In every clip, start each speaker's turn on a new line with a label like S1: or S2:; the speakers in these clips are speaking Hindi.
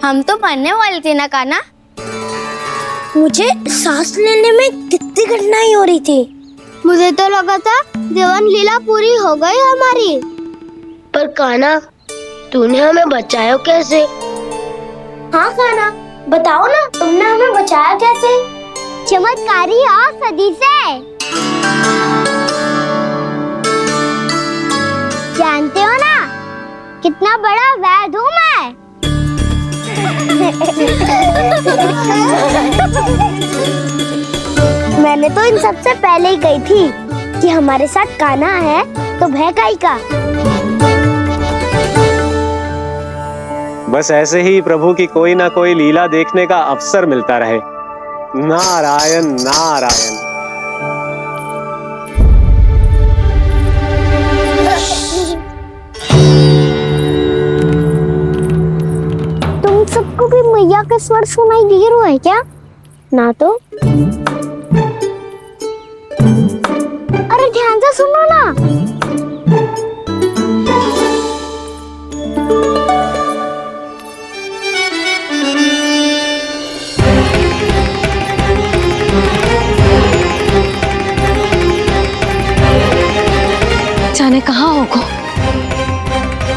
S1: हम तो मरने वाले थे ना कान्हा।
S2: मुझे सांस लेने में कितनी कठिनाई हो रही थी।
S1: मुझे तो लगा था जीवन लीला पूरी हो गई हमारी।
S2: पर कान्हा, तूने हमें बचाया कैसे? हाँ कान्हा, बताओ ना, तुमने हमें बचाया कैसे?
S1: चमत्कारी औषधि से। जानते हो ना कितना बड़ा वैद्य हूँ मैं।
S2: मैंने तो इन सबसे पहले ही कही थी कि हमारे साथ कान्हा है तो भय काहे का।
S3: बस ऐसे ही प्रभु की कोई ना कोई लीला देखने का अवसर मिलता रहे। नारायण नारायण।
S2: तुम सबको भी मैया का स्वर सुनाई दे रहा है क्या? ना तो। अरे ध्यान से सुनो ना।
S4: जाने कहाँ होगा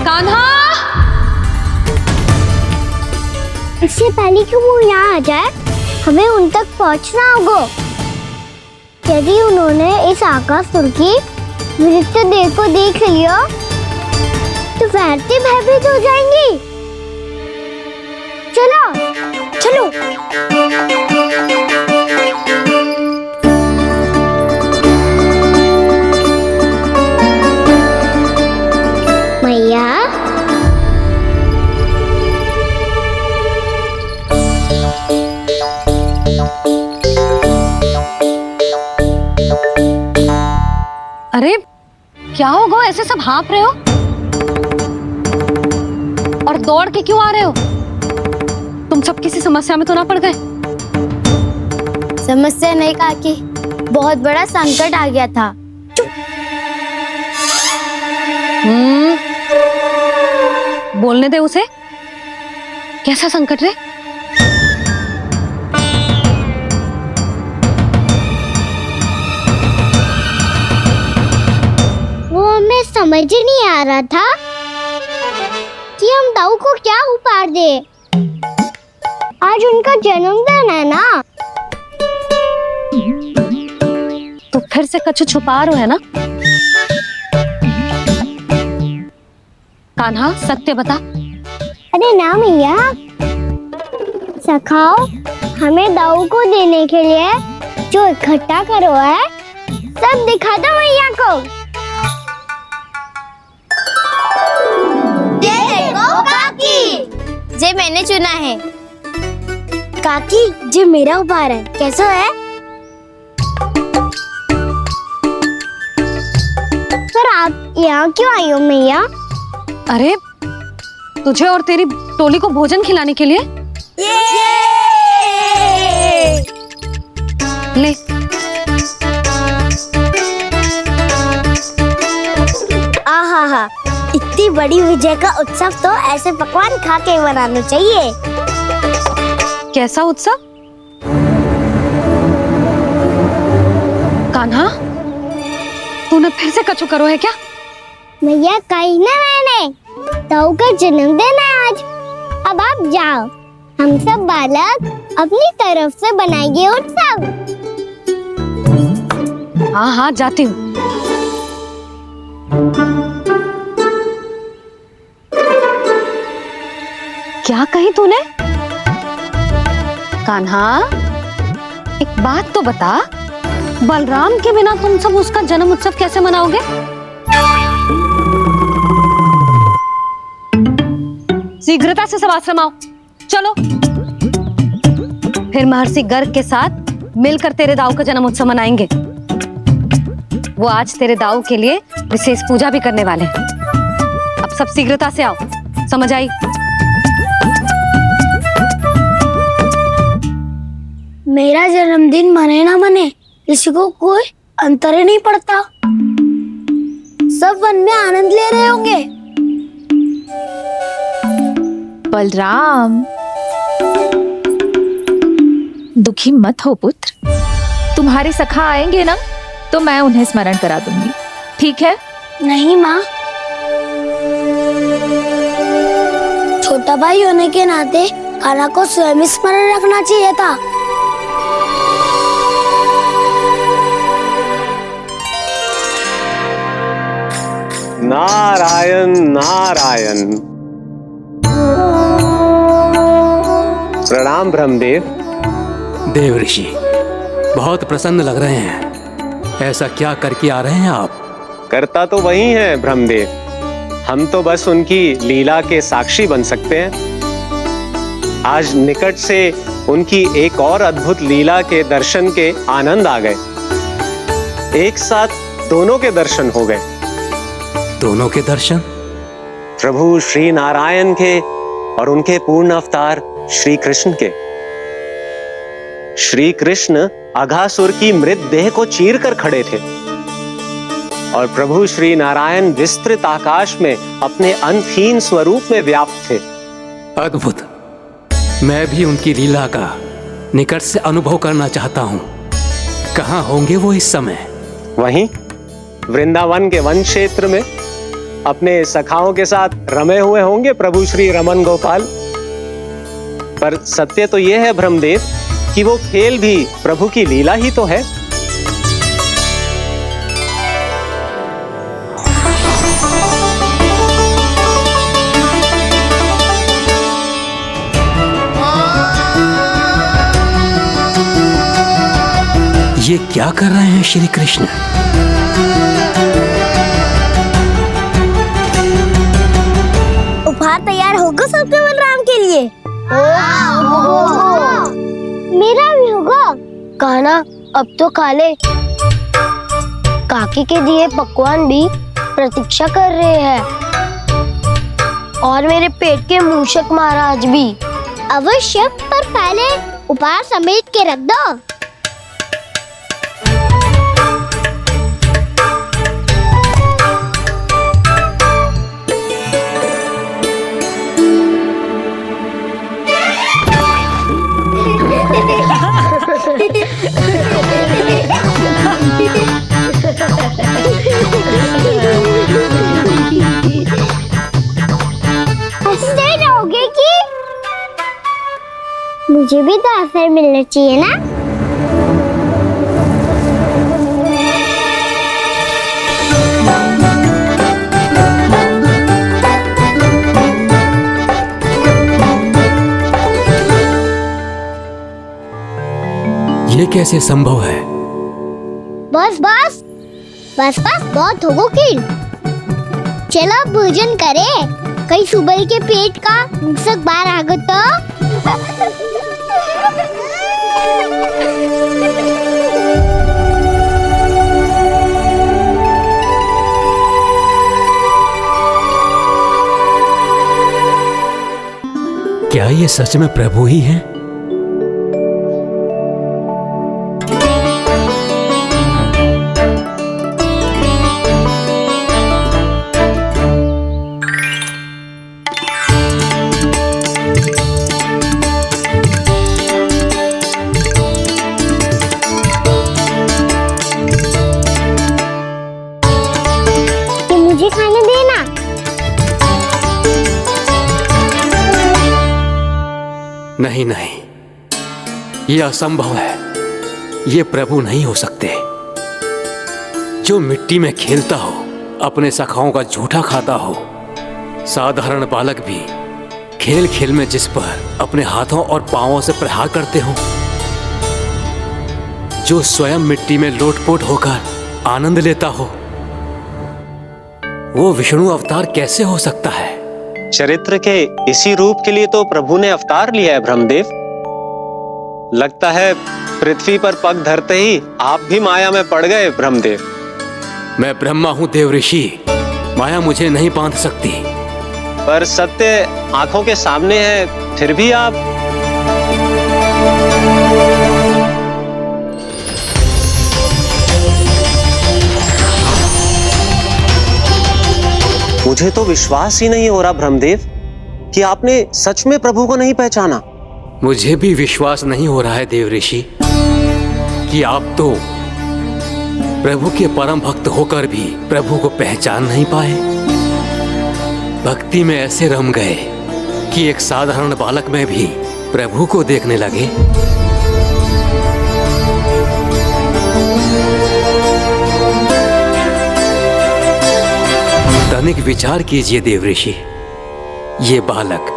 S4: कान्हा।
S2: इससे पहले कि वो यहाँ आ जाए, हमें उन तक पहुँचना होगा। यदि उन्होंने इस आकाशुर की नृत्य देह को देख लिया तो वैरती भयभीत हो जाएंगी। चलो चलो। मैया,
S4: अरे क्या होगा, ऐसे सब हाँफ रहे हो और दौड़ के क्यों आ रहे हो? तुम सब किसी समस्या में तो ना पड़ गए?
S1: समस्या नहीं काकी, बहुत बड़ा संकट आ गया था।
S4: बोलने दे उसे। कैसा संकट रे?
S2: वो हमें समझ ही नहीं आ रहा था कि हम दाऊ को क्या उपहार दे। आज उनका जन्मदिन है ना।
S4: तो फिर से कछु छुपा रहे हो है ना? कान्हा सत्य बता।
S2: अरे ना मैया, सखाओ हमें दाऊ को देने के लिए जो इकट्ठा करो है सब दिखा दो मैया को।
S1: ये देखो काकी, जे मैंने चुना है।
S2: काकी, जो मेरा उपहार है कैसा है? पर आप यहाँ क्यों आई हो मैया?
S4: अरे तुझे और तेरी टोली को भोजन खिलाने के लिए। ले।
S2: आहा, इतनी बड़ी विजय का उत्सव तो ऐसे पकवान खा के मनाना चाहिए।
S4: कैसा उत्सव? कान्हा, तूने फिर से कछु करो है क्या?
S2: मैया कही ना मैंने, दाऊ का जन्मदिन है आज। अब आप जाओ, हम सब बालक अपनी तरफ से बनाएंगे उत्सव।
S4: हाँ हाँ जाती हूँ। क्या कही तूने? कान्हा, एक बात तो बता, बलराम के बिना तुम सब उसका जन्म उत्सव कैसे मनाओगे? शीघ्रता से सब आश्रम आओ, चलो। फिर महर्षि गर्ग के साथ मिलकर तेरे दाऊ का जन्म उत्सव मनाएंगे। वो आज तेरे दाऊ के लिए विशेष पूजा भी करने वाले हैं। अब सब शीघ्रता से आओ, समझ आई?
S2: मेरा जन्मदिन मने ना मने, इसको कोई अंतर ही नहीं पड़ता। सब वन में आनंद ले रहे होंगे।
S5: बलराम, दुखी मत हो पुत्र, तुम्हारे सखा आएंगे ना तो मैं उन्हें स्मरण करा दूंगी, ठीक है?
S2: नहीं माँ, छोटा भाई होने के नाते कान्हा को स्वयं स्मरण रखना चाहिए था।
S3: नारायण नारायण। प्रणाम ब्रह्मदेव।
S6: देव ऋषि, बहुत प्रसन्न लग रहे हैं। ऐसा क्या करके आ रहे हैं आप?
S3: करता तो वही है ब्रह्मदेव, हम तो बस उनकी लीला के साक्षी बन सकते हैं। आज निकट से उनकी एक और अद्भुत लीला के दर्शन के आनंद आ गए। एक साथ दोनों के दर्शन हो गए।
S6: दोनों के दर्शन?
S3: प्रभु श्री नारायण के और उनके पूर्ण अवतार श्री कृष्ण के। श्री कृष्ण अघासुर की मृत देह को चीर कर खड़े थे और प्रभु श्री नारायण विस्तृत आकाश में अपने अंतहीन स्वरूप में व्याप्त थे।
S6: अद्भुत। मैं भी उनकी लीला का निकट से अनुभव करना चाहता हूँ। कहाँ होंगे वो इस समय?
S3: वहीं वृंदावन के वन क्षेत्र में अपने सखाओं के साथ रमे हुए होंगे प्रभु श्री रमन गोपाल। पर सत्य तो यह है ब्रह्मदेव कि वो खेल भी प्रभु की लीला ही तो है।
S6: ये क्या कर रहे हैं श्री कृष्ण?
S2: उपहार तैयार होगा सबके बलराम के लिए? मेरा भी होगा। कान्हा अब तो खा ले। काकी के दिए पकवान भी प्रतीक्षा कर रहे हैं और मेरे पेट के मूषक महाराज भी। अवश्य, पर पहले उपहार समेट के रख दो। हंसते रहोगे कि? मुझे भी तो अवसर मिलना चाहिए ना।
S6: ये कैसे संभव है?
S2: बस बस बस बस बहुत होगो किल। चलो भोजन करे, कहीं सुबह के पेट का मूषक बाहर आ गया तो।
S6: क्या ये सच में प्रभु ही हैं?
S2: मुझे खाने देना।
S6: नहीं नहीं, ये असंभव है। ये प्रभु नहीं हो सकते। जो मिट्टी में खेलता हो, अपने सखाओं का झूठा खाता हो, साधारण बालक भी खेल खेल में जिस पर अपने हाथों और पांवों से प्रहार करते हो, जो स्वयं मिट्टी में लोटपोट होकर आनंद लेता हो, वो विष्णु अवतार कैसे हो सकता है?
S3: चरित्र के इसी रूप के लिए तो प्रभु ने अवतार लिया है ब्रह्मदेव। लगता है पृथ्वी पर पग धरते ही आप भी माया में पड़ गए ब्रह्मदेव।
S6: मैं ब्रह्मा हूं देव ऋषि, माया मुझे नहीं बांध सकती।
S3: पर सत्य आंखों के सामने है, फिर भी आप। मुझे तो विश्वास ही नहीं हो रहा ब्रह्मदेव कि आपने सच में प्रभु को नहीं पहचाना।
S6: मुझे भी विश्वास नहीं हो रहा है देव ऋषि कि आप तो प्रभु के परम भक्त होकर भी प्रभु को पहचान नहीं पाए। भक्ति में ऐसे रम गए कि एक साधारण बालक में भी प्रभु को देखने लगे। तनिक विचार कीजिए देव ऋषि, ये बालक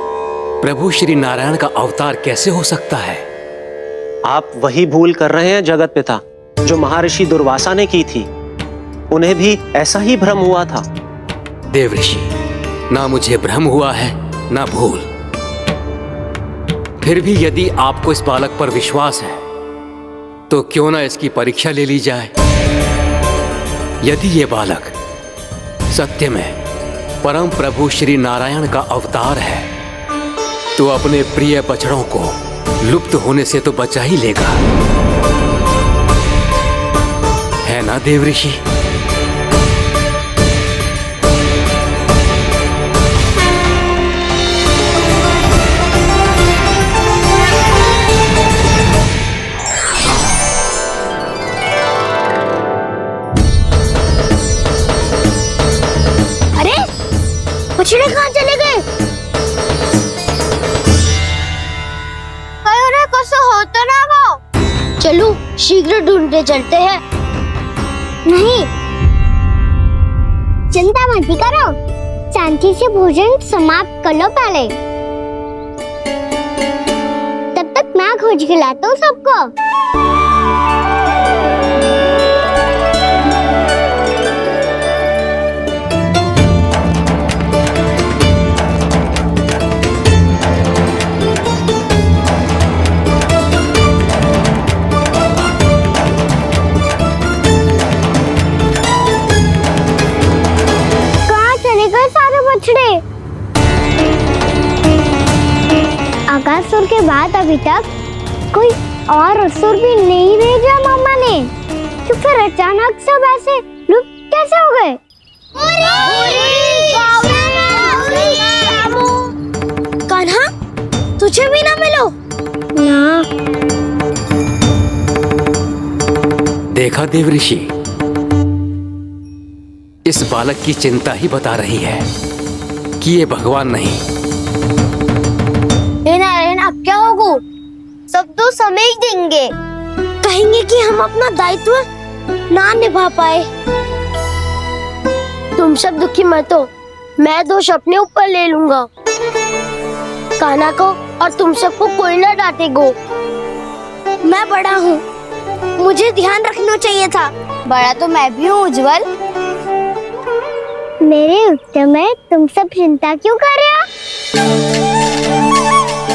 S6: प्रभु श्री नारायण का अवतार कैसे हो सकता है?
S3: आप वही भूल कर रहे हैं जगत पिता जो महर्षि दुर्वासा ने की थी। उन्हें भी ऐसा ही भ्रम हुआ था।
S6: देव ऋषि, ना मुझे भ्रम हुआ है ना भूल। फिर भी यदि आपको इस बालक पर विश्वास है तो क्यों ना इसकी परीक्षा ले ली जाए। यदि ये बालक सत्य में परम प्रभु श्री नारायण का अवतार है तो अपने प्रिय बछड़ों को लुप्त होने से तो बचा ही लेगा, है ना देव ऋषि?
S2: अरे बछड़े कहाँ चले गए?
S1: अरे कैसे होता ना वो।
S2: चलो शीघ्र ढूंढते चलते हैं। नहीं, चिंता मत करो, शांति से भोजन समाप्त कर लो पहले। तब तक मैं खोज के लाता हूँ सबको। आकासुर के बाद अभी तक कोई और असुर भी नहीं भेजा मामा ने, तो फिर अचानक सब ऐसे लुप्त कैसे हो गए? कान्हा, तुझे भी ना मिलो ना।
S6: देखा देव ऋषि, इस बालक की चिंता ही बता रही है कि ये भगवान नहीं।
S2: नारायण, अब क्या होगा?
S1: सब तो समझ देंगे।
S2: कहेंगे कि हम अपना दायित्व ना निभा पाए। तुम सब दुखी मत हो, मैं दोष अपने ऊपर ले लूंगा। कान्हा को और तुम सबको कोई ना डांटेगो। मैं बड़ा हूँ, मुझे ध्यान रखना चाहिए था।
S1: बड़ा तो मैं भी हूँ उज्जवल।
S2: मेरे उत्तर में तुम सब चिंता क्यों कर रहे हो?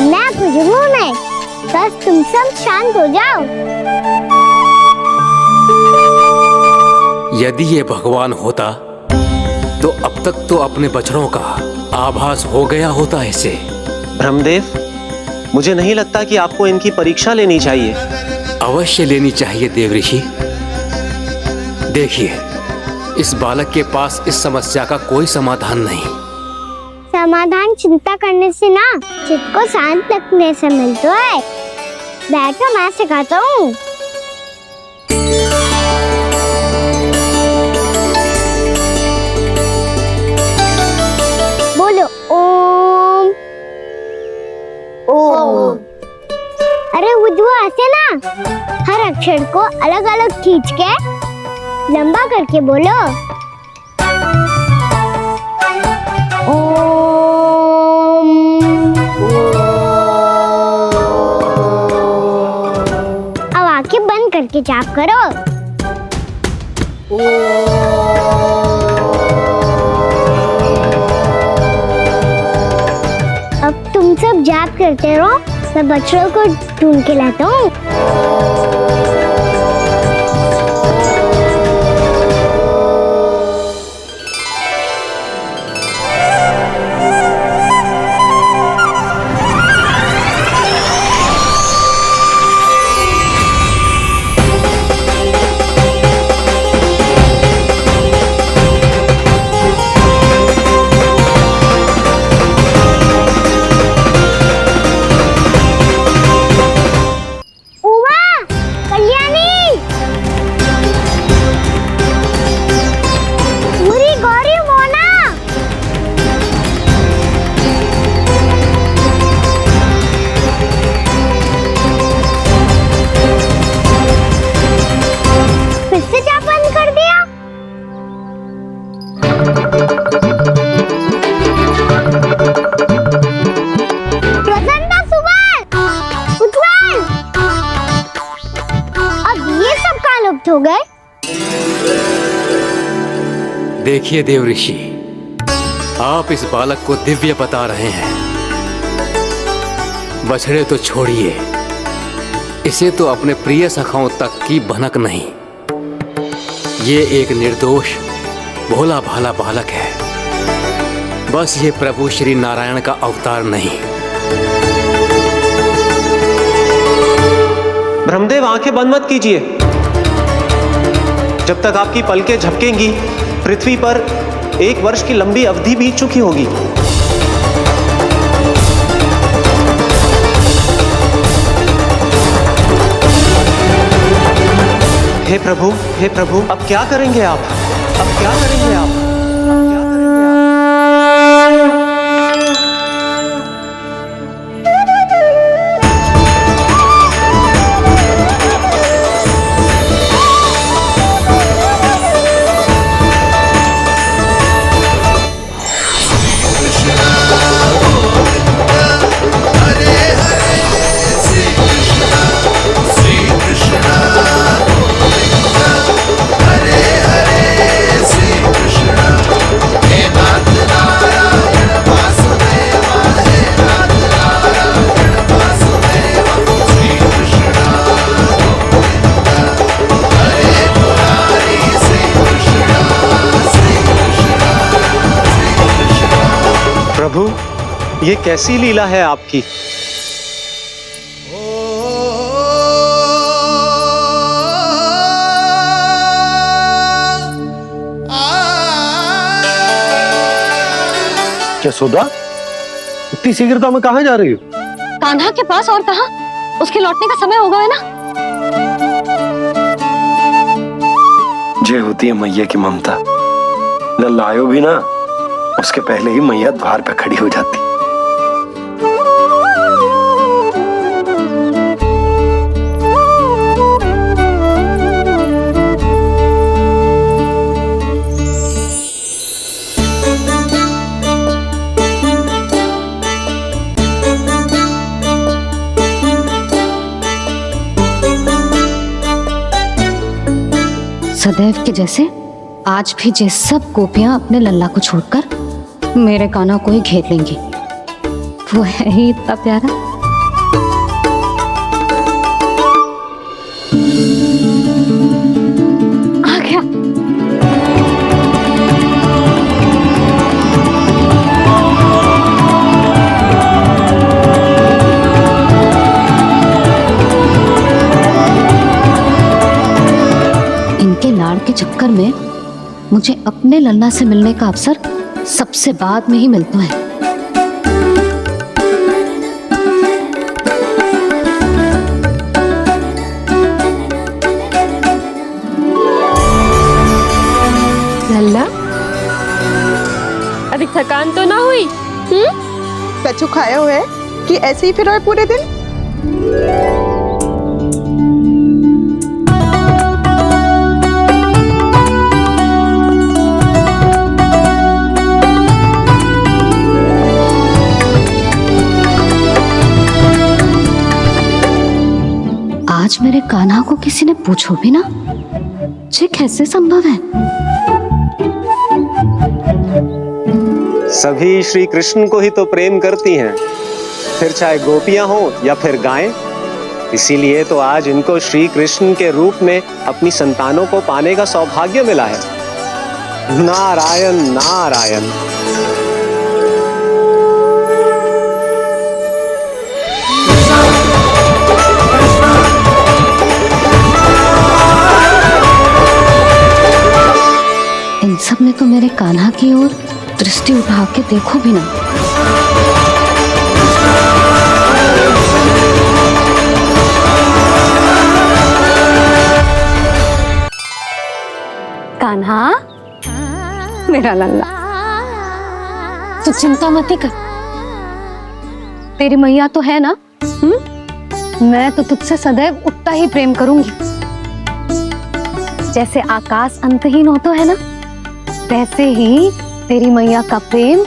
S2: मैं बुझूंगा नहीं, बस तुम सब शांत हो जाओ।
S6: यदि ये भगवान होता तो अब तक तो अपने बछड़ों का आभास हो गया होता इसे।
S3: ब्रह्मदेव, मुझे नहीं लगता कि आपको इनकी परीक्षा लेनी चाहिए।
S6: अवश्य लेनी चाहिए देव ऋषि। देखिए, इस बालक के पास इस समस्या का कोई समाधान नहीं।
S2: समाधान चिंता करने से ना, चित्त को शांत रखने से मिलता है। बैठो, मैं सिखाता हूँ। बोलो ओम।
S1: ओम।
S2: अरे उद्वा, ऐसे ना हर अक्षर को अलग अलग खींच के लंबा करके बोलो। ओम। अब आंखें बंद करके जाप करो। अब तुम सब जाप करते रहो, मैं बच्चों को ढूंढ के लाता हूँ।
S6: देखिए देव ऋषि, आप इस बालक को दिव्य बता रहे हैं। बछड़े तो छोड़िए, इसे तो अपने प्रिय सखाओं तक की भनक नहीं। ये एक निर्दोष भोला भाला बालक है, बस ये प्रभु श्री नारायण का अवतार नहीं।
S3: ब्रह्मदेव, आंखें बंद मत कीजिए। जब तक आपकी पलकें झपकेंगी, पृथ्वी पर 1 वर्ष की लंबी अवधि बीत चुकी होगी। हे प्रभु, अब क्या करेंगे आप? अब क्या करेंगे आप? प्रभु, ये कैसी लीला है आपकी?
S7: यशोदा, इतनी शीघ्रता में कहाँ जा रही हो?
S4: कान्हा के पास, और कहाँ? उसके लौटने का समय होगा है ना।
S7: जे होती है मैया की ममता, लल्ला आयो भी ना, उसके पहले ही मैया द्वार पे खड़ी हो जाती।
S4: सदैव के जैसे आज भी जे सब गोपियां अपने लल्ला को छोड़कर मेरे कान्हा को ही घेर लेंगी। वो है ही इतना प्यारा। आ गया। इनके लाड़ के चक्कर में मुझे अपने लल्ला से मिलने का अवसर सबसे बाद में ही मिलता है।
S8: लल्ला, अभी थकान तो ना हुई?
S9: कछु खाया हुआ है कि ऐसे ही फिर रहे पूरे दिन?
S4: आज मेरे कान्हा को किसी ने पूछो भी ना, ये कैसे संभव है?
S3: सभी श्री कृष्ण को ही तो प्रेम करती हैं, फिर चाहे गोपियां हो या फिर गायें। इसीलिए तो आज इनको श्री कृष्ण के रूप में अपनी संतानों को पाने का सौभाग्य मिला है। नारायण नारायण।
S4: इन सब ने तो मेरे कान्हा की ओर दृष्टि उठा के देखो भी ना। कान्हा, मेरा लल्ला, तू चिंता मत कर। तेरी मैया तो है ना, मैं तो तुझसे सदैव उतना ही प्रेम करूंगी। जैसे आकाश अंतहीन होता है ना, वैसे ही तेरी मैया का प्रेम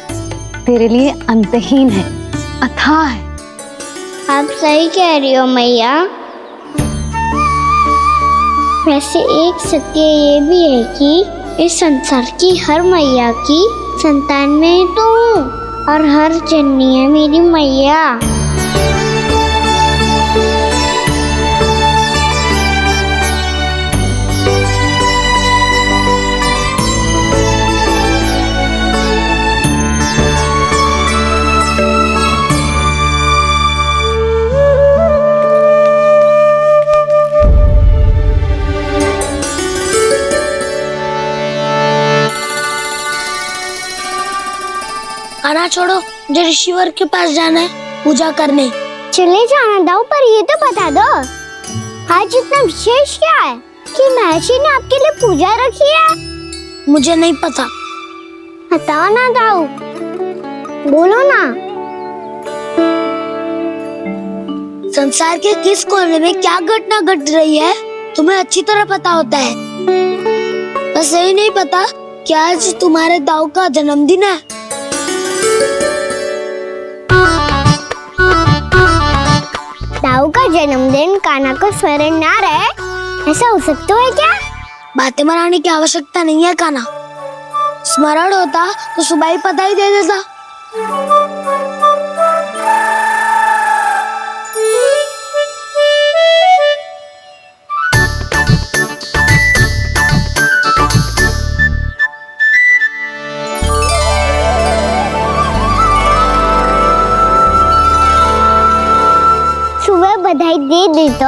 S4: तेरे लिए अंतहीन है, अथाह है।
S2: आप सही कह रही हो मैया। वैसे एक सत्य ये भी है कि इस संसार की हर मैया की संतान में तो हूँ और हर जननी है मेरी मैया।
S1: खाना छोड़ो, मुझे ऋषिवर के पास जाना है पूजा करने।
S2: चले जाना दाऊ, पर ये तो बता दो आज इतना विशेष क्या है कि महर्षि ने आपके लिए पूजा रखी है?
S1: मुझे नहीं पता।
S2: बताओ ना दाऊ, बोलो ना।
S1: संसार के किस कोने में क्या घटना घट रही है तुम्हें अच्छी तरह पता होता है। बस यही नहीं पता कि आज तुम्हारे दाऊ का जन्मदिन है।
S2: दाऊ का जन्मदिन कान्हा को स्मरण ना रहे, ऐसा हो सकता है क्या?
S1: बातें बनाने की आवश्यकता नहीं है कान्हा। स्मरण होता तो सुबह ही पता ही दे देता।
S2: बधाई दे दी तो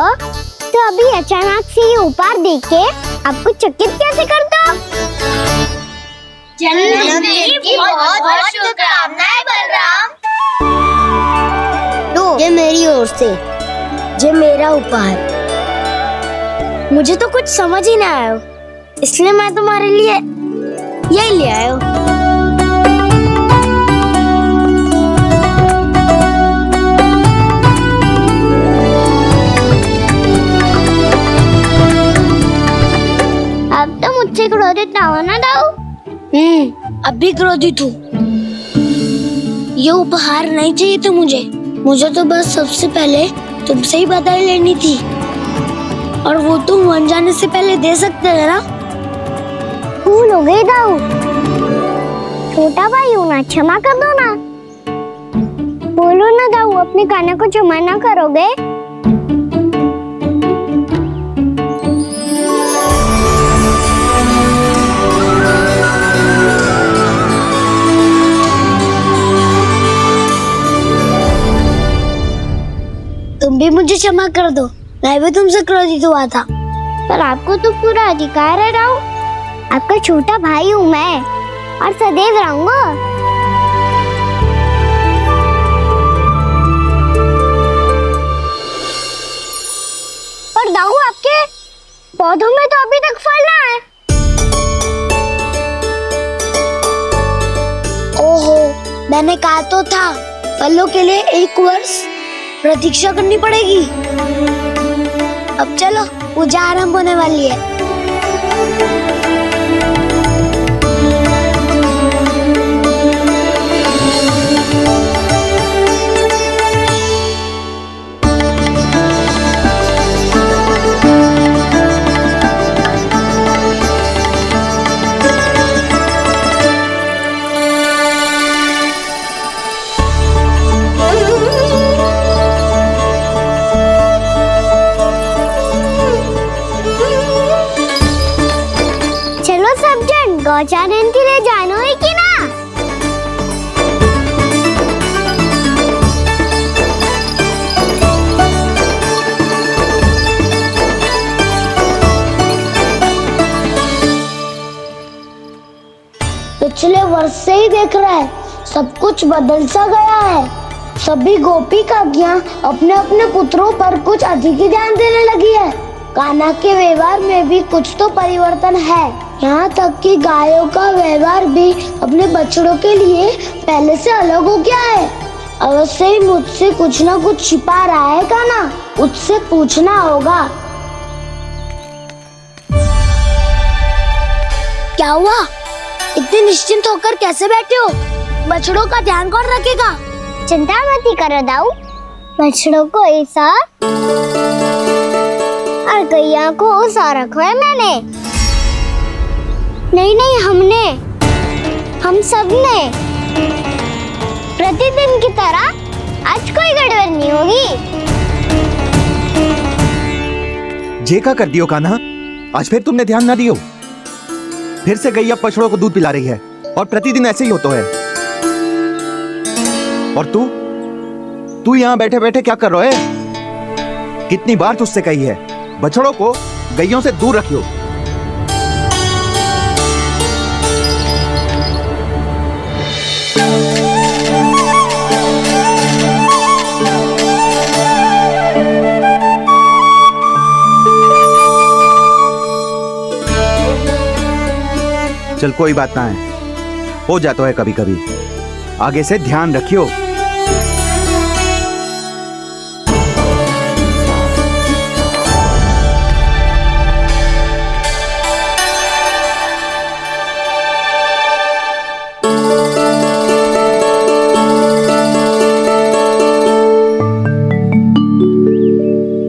S2: अभी अचानक से ये उपहार देख के आपको चकित कैसे कर दो?
S1: जन्मदिन की बहुत-बहुत शुभकामनाएं बलराम। लो, ये मेरी ओर से, ये मेरा उपहार। मुझे तो कुछ समझ ही ना आया, इसलिए मैं तुम्हारे लिए यही ले आया हूँ।
S2: अब तो मुझसे क्रोधित ना हो ना दाऊ।
S1: अब भी क्रोधित हूँ। ये उपहार नहीं चाहिए था मुझे तो बस सबसे पहले तुमसे ही बधाई लेनी थी, और वो तुम बन जाने से पहले दे सकते थे ना।
S2: भूल हो गई दाऊ, छोटा भाई हूँ ना, क्षमा कर दो ना। बोलो ना दाऊ, अपने कान्हा को क्षमा ना करोगे?
S1: तुम भी मुझे क्षमा कर दो, मैं भी तुमसे क्रोधित हुआ था।
S2: पर आपको तो पूरा अधिकार है दाऊ, आपका छोटा भाई हूँ मैं और सदैव रहूंगा। पर दाऊ, आपके पौधों में तो अभी तक फल ना है।
S1: ओहो, मैंने कहा तो था फलों के लिए 1 वर्ष प्रतीक्षा करनी पड़ेगी। अब चलो, पूजा आरंभ होने वाली है।
S2: गौचारण के लिए जानो है कि ना?
S1: पिछले वर्ष से ही देख रहा है, सब कुछ बदल सा गया है। सभी गोपी काकियां अपने अपने पुत्रों पर कुछ अधिक ही ध्यान देने लगी है। कान्हा के व्यवहार में भी कुछ तो परिवर्तन है। यहाँ तक कि गायों का व्यवहार भी अपने बछड़ों के लिए पहले से अलग हो गया है। अवश्य ही मुझसे कुछ ना कुछ छिपा रहा है कान्हा, उससे पूछना होगा। क्या हुआ? इतने निश्चिंत होकर कैसे बैठे हो? बछड़ों का ध्यान कौन रखेगा?
S2: चिंता मत करो दाऊ, बछड़ों को ऐसा और गैया को ऐसा रखा है मैंने। नहीं नहीं, हमने, हम सब ने। प्रतिदिन की तरह आज कोई गड़बड़ नहीं होगी।
S10: जे का कर दियो कान्हा, आज फिर तुमने ध्यान ना दियो। फिर से गैया बछड़ों को दूध पिला रही है और प्रतिदिन ऐसे ही होता है। और तू यहां बैठे बैठे क्या कर रहा है? कितनी बार तुझसे कही है बछड़ों को गैयों से दूर रखियो। चल कोई बात ना है, हो जाता है कभी कभी। आगे से ध्यान रखियो।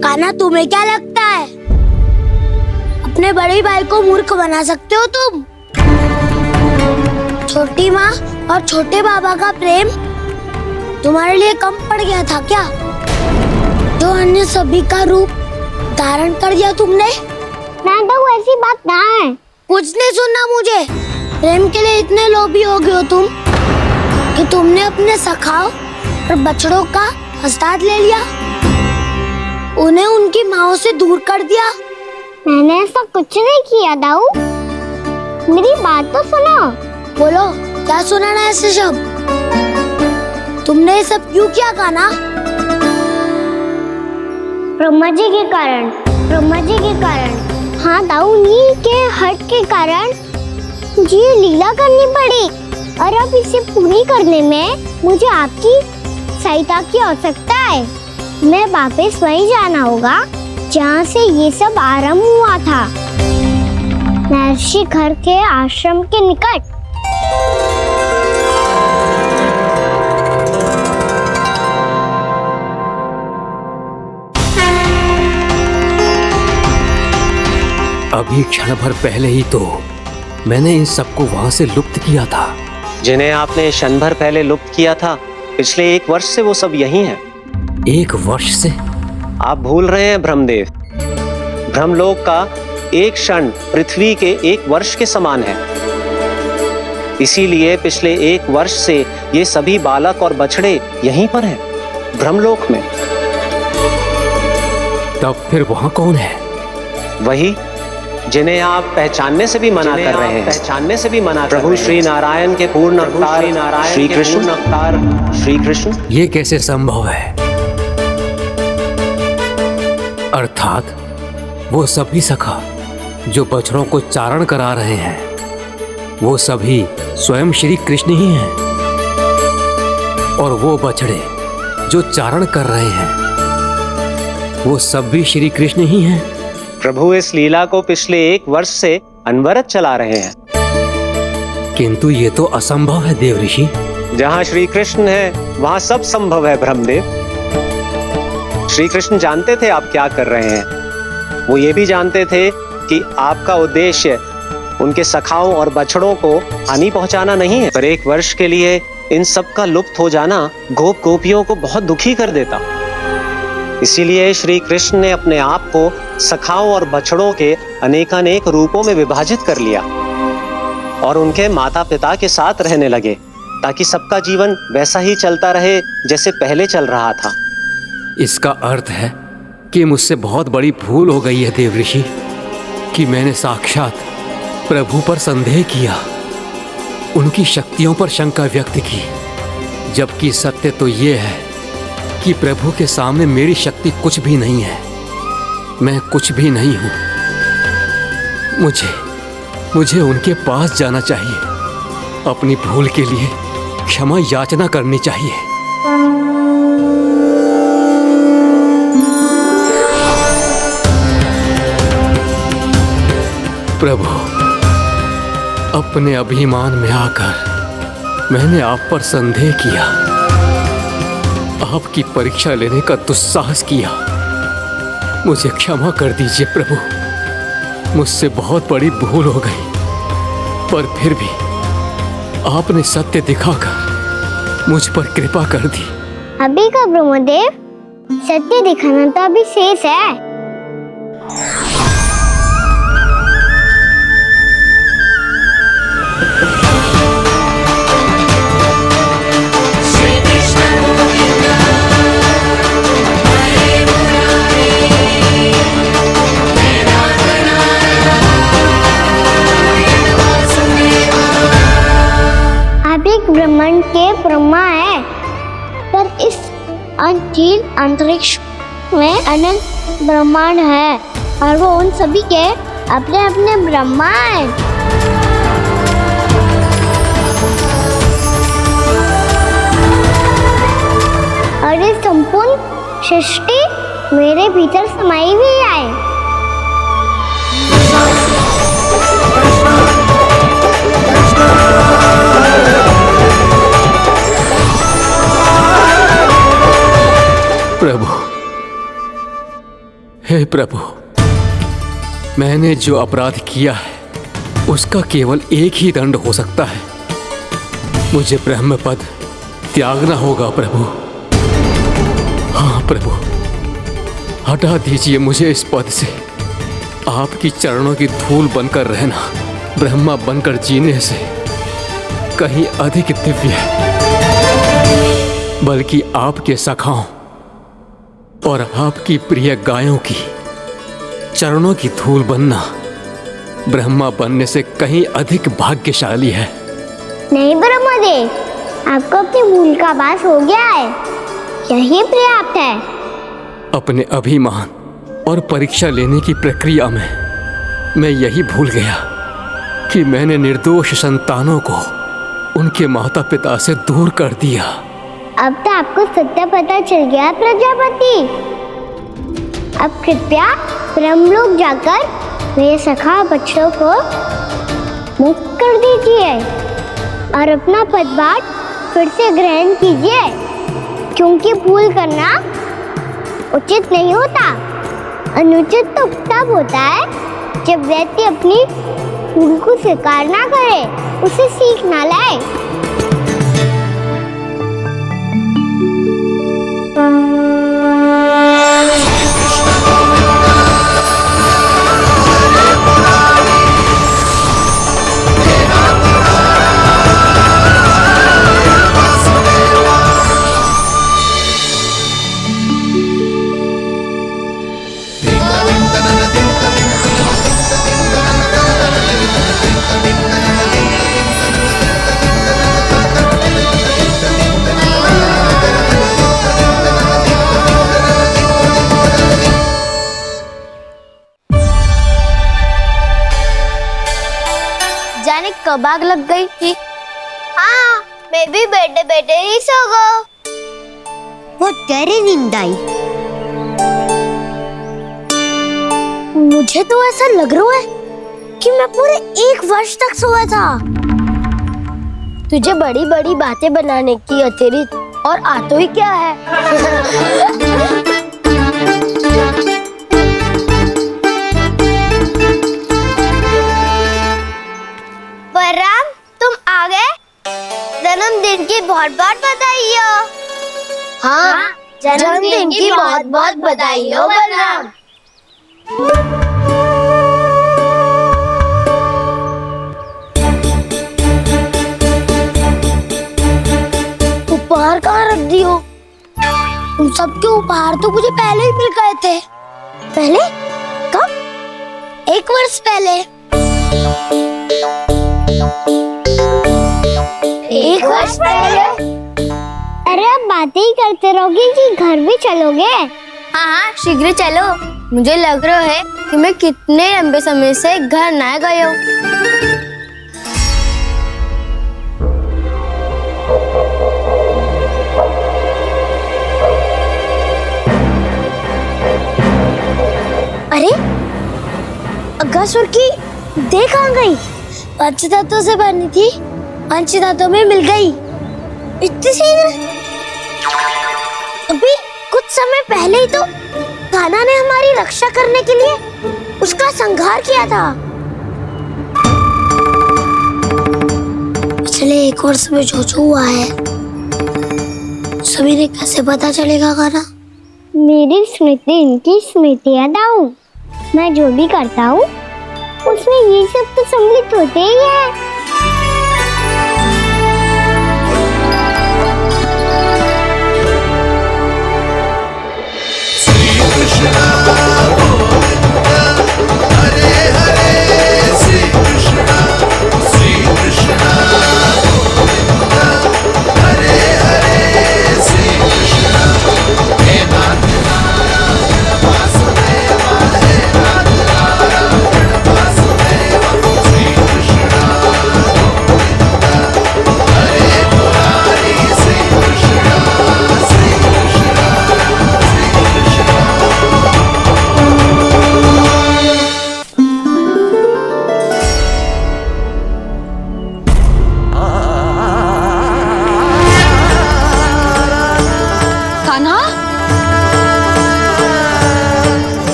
S1: कान्हा, तुम्हें क्या लगता है अपने बड़े भाई को मूर्ख बना सकते हो तुम? छोटी माँ और छोटे बाबा का प्रेम तुम्हारे लिए कम पड़ गया था क्या? जो अन्य सभी का रूप धारण कर दिया तुमने?
S2: ना तो ऐसी बात ना है।
S1: कुछ नहीं सुनना मुझे। प्रेम के लिए इतने लोभी हो गए हो तुम कि तुमने अपने सखाओं और बछड़ों का हस्ताक्षर ले लिया, उन्हें उनकी माँओं से दूर कर दिया।
S2: मैंने ऐसा कुछ नहीं किया दाऊ, मेरी बात तो सुनो।
S1: बोलो, क्या सुनाना है ऐसे शब्द? तुमने ये सब क्यों किया कान्हा?
S2: ब्रह्मा जी के कारण, ब्रह्मा जी के कारण। हाँ दाऊ, उन्हीं के हट के कारण मुझे ये लीला करनी पड़ी, और अब इसे पूरी करने में मुझे आपकी सहायता की आवश्यकता है। मैं वापस वहीं जाना होगा जहाँ से ये सब आरंभ हुआ था, महर्षि घर के आश्रम के निकट।
S6: अभी क्षण भर पहले ही तो मैंने इन सबको वहां से लुप्त किया था।
S3: जिन्हें आपने क्षण भर पहले लुप्त किया था, पिछले 1 वर्ष से वो सब यही हैं।
S6: 1 वर्ष से?
S3: आप भूल रहे हैं ब्रह्मदेव। ब्रह्मलोक का एक क्षण पृथ्वी के 1 वर्ष के समान है। इसीलिए पिछले 1 वर्ष से ये सभी बालक और बछड़े यहीं पर हैं, ब्रह्मलोक में।
S6: तब फिर वहां कौन है?
S3: वही जिन्हें आप पहचानने से भी मना कर रहे हैं। पहचानने से भी मना। प्रभु श्री नारायण के पूर्ण अवतार श्री कृष्ण। श्री कृष्ण।
S6: ये कैसे संभव है? अर्थात वो सभी सखा जो बछड़ों को चारण करा रहे हैं, वो सभी स्वयं श्री कृष्ण ही हैं। और वो बछड़े जो चारण कर रहे हैं, वो सब भी श्री कृष्ण ही हैं।
S3: प्रभु इस लीला को पिछले 1 वर्ष से अनवरत चला रहे हैं।
S6: किंतु ये तो असंभव है देव ऋषि।
S3: जहाँ श्री कृष्ण है वहाँ सब संभव है ब्रह्मदेव। श्री कृष्ण जानते थे आप क्या कर रहे हैं। वो ये भी जानते थे कि आपका उद्देश्य उनके सखाओं और बछड़ों को हानि पहुंचाना नहीं है। पर 1 वर्ष के लिए इन सब का लुप्त हो जाना गोप गोपियों को बहुत दुखी कर देता। इसीलिए श्री कृष्ण ने अपने आप को सखाओं और बछड़ों के अनेकानेक रूपों में विभाजित कर लिया और उनके माता पिता के साथ रहने लगे, ताकि सबका जीवन वैसा ही चलता रहे जैसे पहले चल रहा था।
S6: इसका अर्थ है कि मुझसे बहुत बड़ी भूल हो गई है देव ऋषि, कि मैंने साक्षात प्रभु पर संदेह किया, उनकी शक्तियों पर शंका व्यक्त की, जबकि सत्य तो ये है कि प्रभु के सामने मेरी शक्ति कुछ भी नहीं है। मैं कुछ भी नहीं हूं। मुझे उनके पास जाना चाहिए, अपनी भूल के लिए क्षमा याचना करनी चाहिए। प्रभु, अपने अभिमान में आकर मैंने आप पर संदेह किया, आपकी परीक्षा लेने का दुस्साहस किया। मुझे क्षमा कर दीजिए प्रभु, मुझसे बहुत बड़ी भूल हो गई। पर फिर भी आपने सत्य दिखाकर मुझ पर कृपा कर दी।
S2: अभी का ब्रह्मदेव, सत्य दिखाना तो अभी शेष है। आप एक ब्रह्मांड के ब्रह्मा है, पर इस अनंत अंतरिक्ष में अनंत ब्रह्मांड है और वो उन सभी के अपने अपने ब्रह्मा हैं। और ये संपूर्ण सृष्टि मेरे भीतर समाई हुई है।
S6: प्रभु, हे प्रभु, मैंने जो अपराध किया है उसका केवल एक ही दंड हो सकता है। मुझे ब्रह्म पद त्यागना होगा प्रभु। हाँ प्रभु, हटा दीजिए मुझे इस पद से। आपकी चरणों की धूल बनकर रहना ब्रह्मा बनकर जीने से कहीं अधिक दिव्य है। बल्कि आपके सखाओं और आपकी प्रिय गायों की चरणों की धूल बनना ब्रह्मा बनने से कहीं अधिक भाग्यशाली है।
S2: नहीं ब्रह्मदेव, आपको अपनी भूल का आभास हो गया है, यही पर्याप्त है।
S6: अपने अभिमान और परीक्षा लेने की प्रक्रिया में मैं यही भूल गया कि मैंने निर्दोष संतानों को उनके माता पिता से दूर कर दिया।
S2: अब तो आपको सत्य पता चल गया प्रजापति। अब कृपया ब्रह्मलोक जाकर मेरे सखा बच्चों को मुक्त कर दीजिए और अपना पदभार फिर से ग्रहण कीजिए, क्योंकि भूल करना उचित नहीं होता। अनुचित तो तब होता है जब व्यक्ति अपनी भूल को स्वीकार ना करे, उसे सीख ना लाए।
S1: जाने कब आग लग गई थी। हाँ, मैं भी बैठे बैठे ही सो गई। वो तेरी नींद आई। मुझे तो ऐसा लग रहा है कि मैं पूरे 1 वर्ष तक सोया था। तुझे बड़ी बड़ी बातें बनाने की अतिरिक्त और आता ही क्या है। बलराम, तुम आ गए? जन्मदिन की बहुत बहुत बधाई हो। हाँ, जन्मदिन की बहुत बहुत बधाई हो बलराम। उपहार कहाँ रख दी हो? तुम सबके उपहार तो मुझे पहले ही मिल गए थे। पहले? कब? 1 वर्ष पहले। 1 वर्ष पहले?
S2: अरे अब बातें ही करते रहोगे कि घर भी चलोगे?
S1: हाँ, शीघ्र चलो। मुझे लग रहा है कि मैं कितने लंबे समय से घर ना गई हूँ। अरे, अगासुर की देह कहाँ गई? पंचतत्वों से बनी थी, पंचतत्वों में मिल गई। इतनी शीघ्र? अभी कुछ समय पहले ही तो कान्हा ने हमारी रक्षा करने के लिए उसका संहार किया था। पिछले 1 वर्ष में जो हुआ है सभी ने कैसे पता चलेगा गाना?
S2: मेरी स्मृति इनकी स्मृति अदाऊं। मैं जो भी करता हूँ उसमें ये सब तो सम्मिलित होते ही है।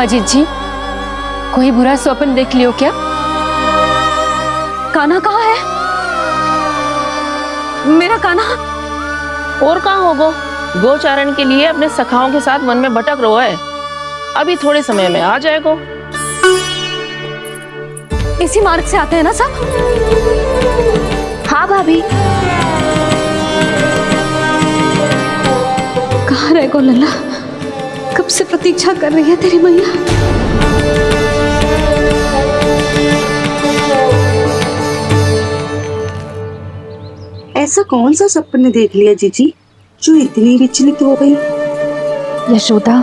S8: अजीत जी, कोई बुरा स्वप्न देख लियो क्या?
S4: कान्हा कहाँ है? मेरा कान्हा
S11: और कहाँ होगो? गोचारण के लिए अपने सखाओं के साथ वन में भटक रहा है। अभी थोड़े समय में आ जाएगा।
S4: इसी मार्ग से आते हैं ना सब?
S5: हाँ भाभी।
S4: कहाँ रह गो लल्ला? कब से प्रतीक्षा कर रही है तेरी मैया।
S9: ऐसा कौन सा सपने देख लिया जीजी जो इतनी विचलित हो गई?
S5: यशोदा,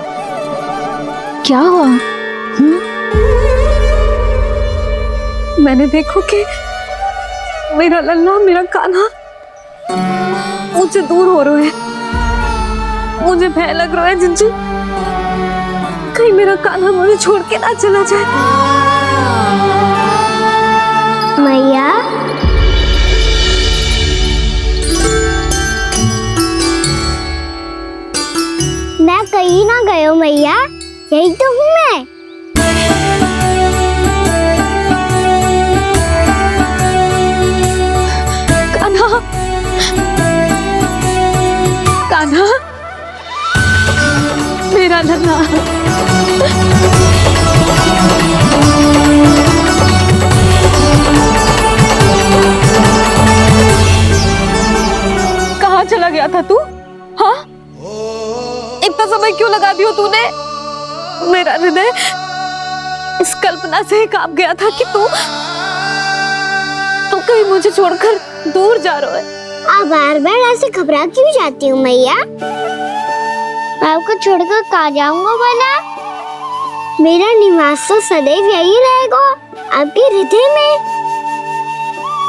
S5: क्या हुआ?
S4: मैंने देखो कि मेरा लल्ला, मेरा कान्हा मुझसे दूर हो रहे हैं। मुझे भय लग रहा है जिज्जी, कहीं मेरा कान्हा मुझे छोड़ के ना चला जाए।
S2: मैया, मैं कहीं ना गयो मैया, यही तो हूँ मैं।
S4: कान्हा, कान्हा, मेरा लल्ला। कहाँ चला गया था तू? हाँ, इतना समय क्यों लगा दियो तूने? मेरा हृदय इस कल्पना से ही कांप गया था कि तू कहीं मुझे छोड़कर दूर जा रहा है।
S2: आप बार बार ऐसे घबरा क्यों जाती हूँ मैया? आपको छोड़कर कहाँ जाऊंगा भला? मेरा निवास तो सदैव यही रहेगा, आपके हृदय में।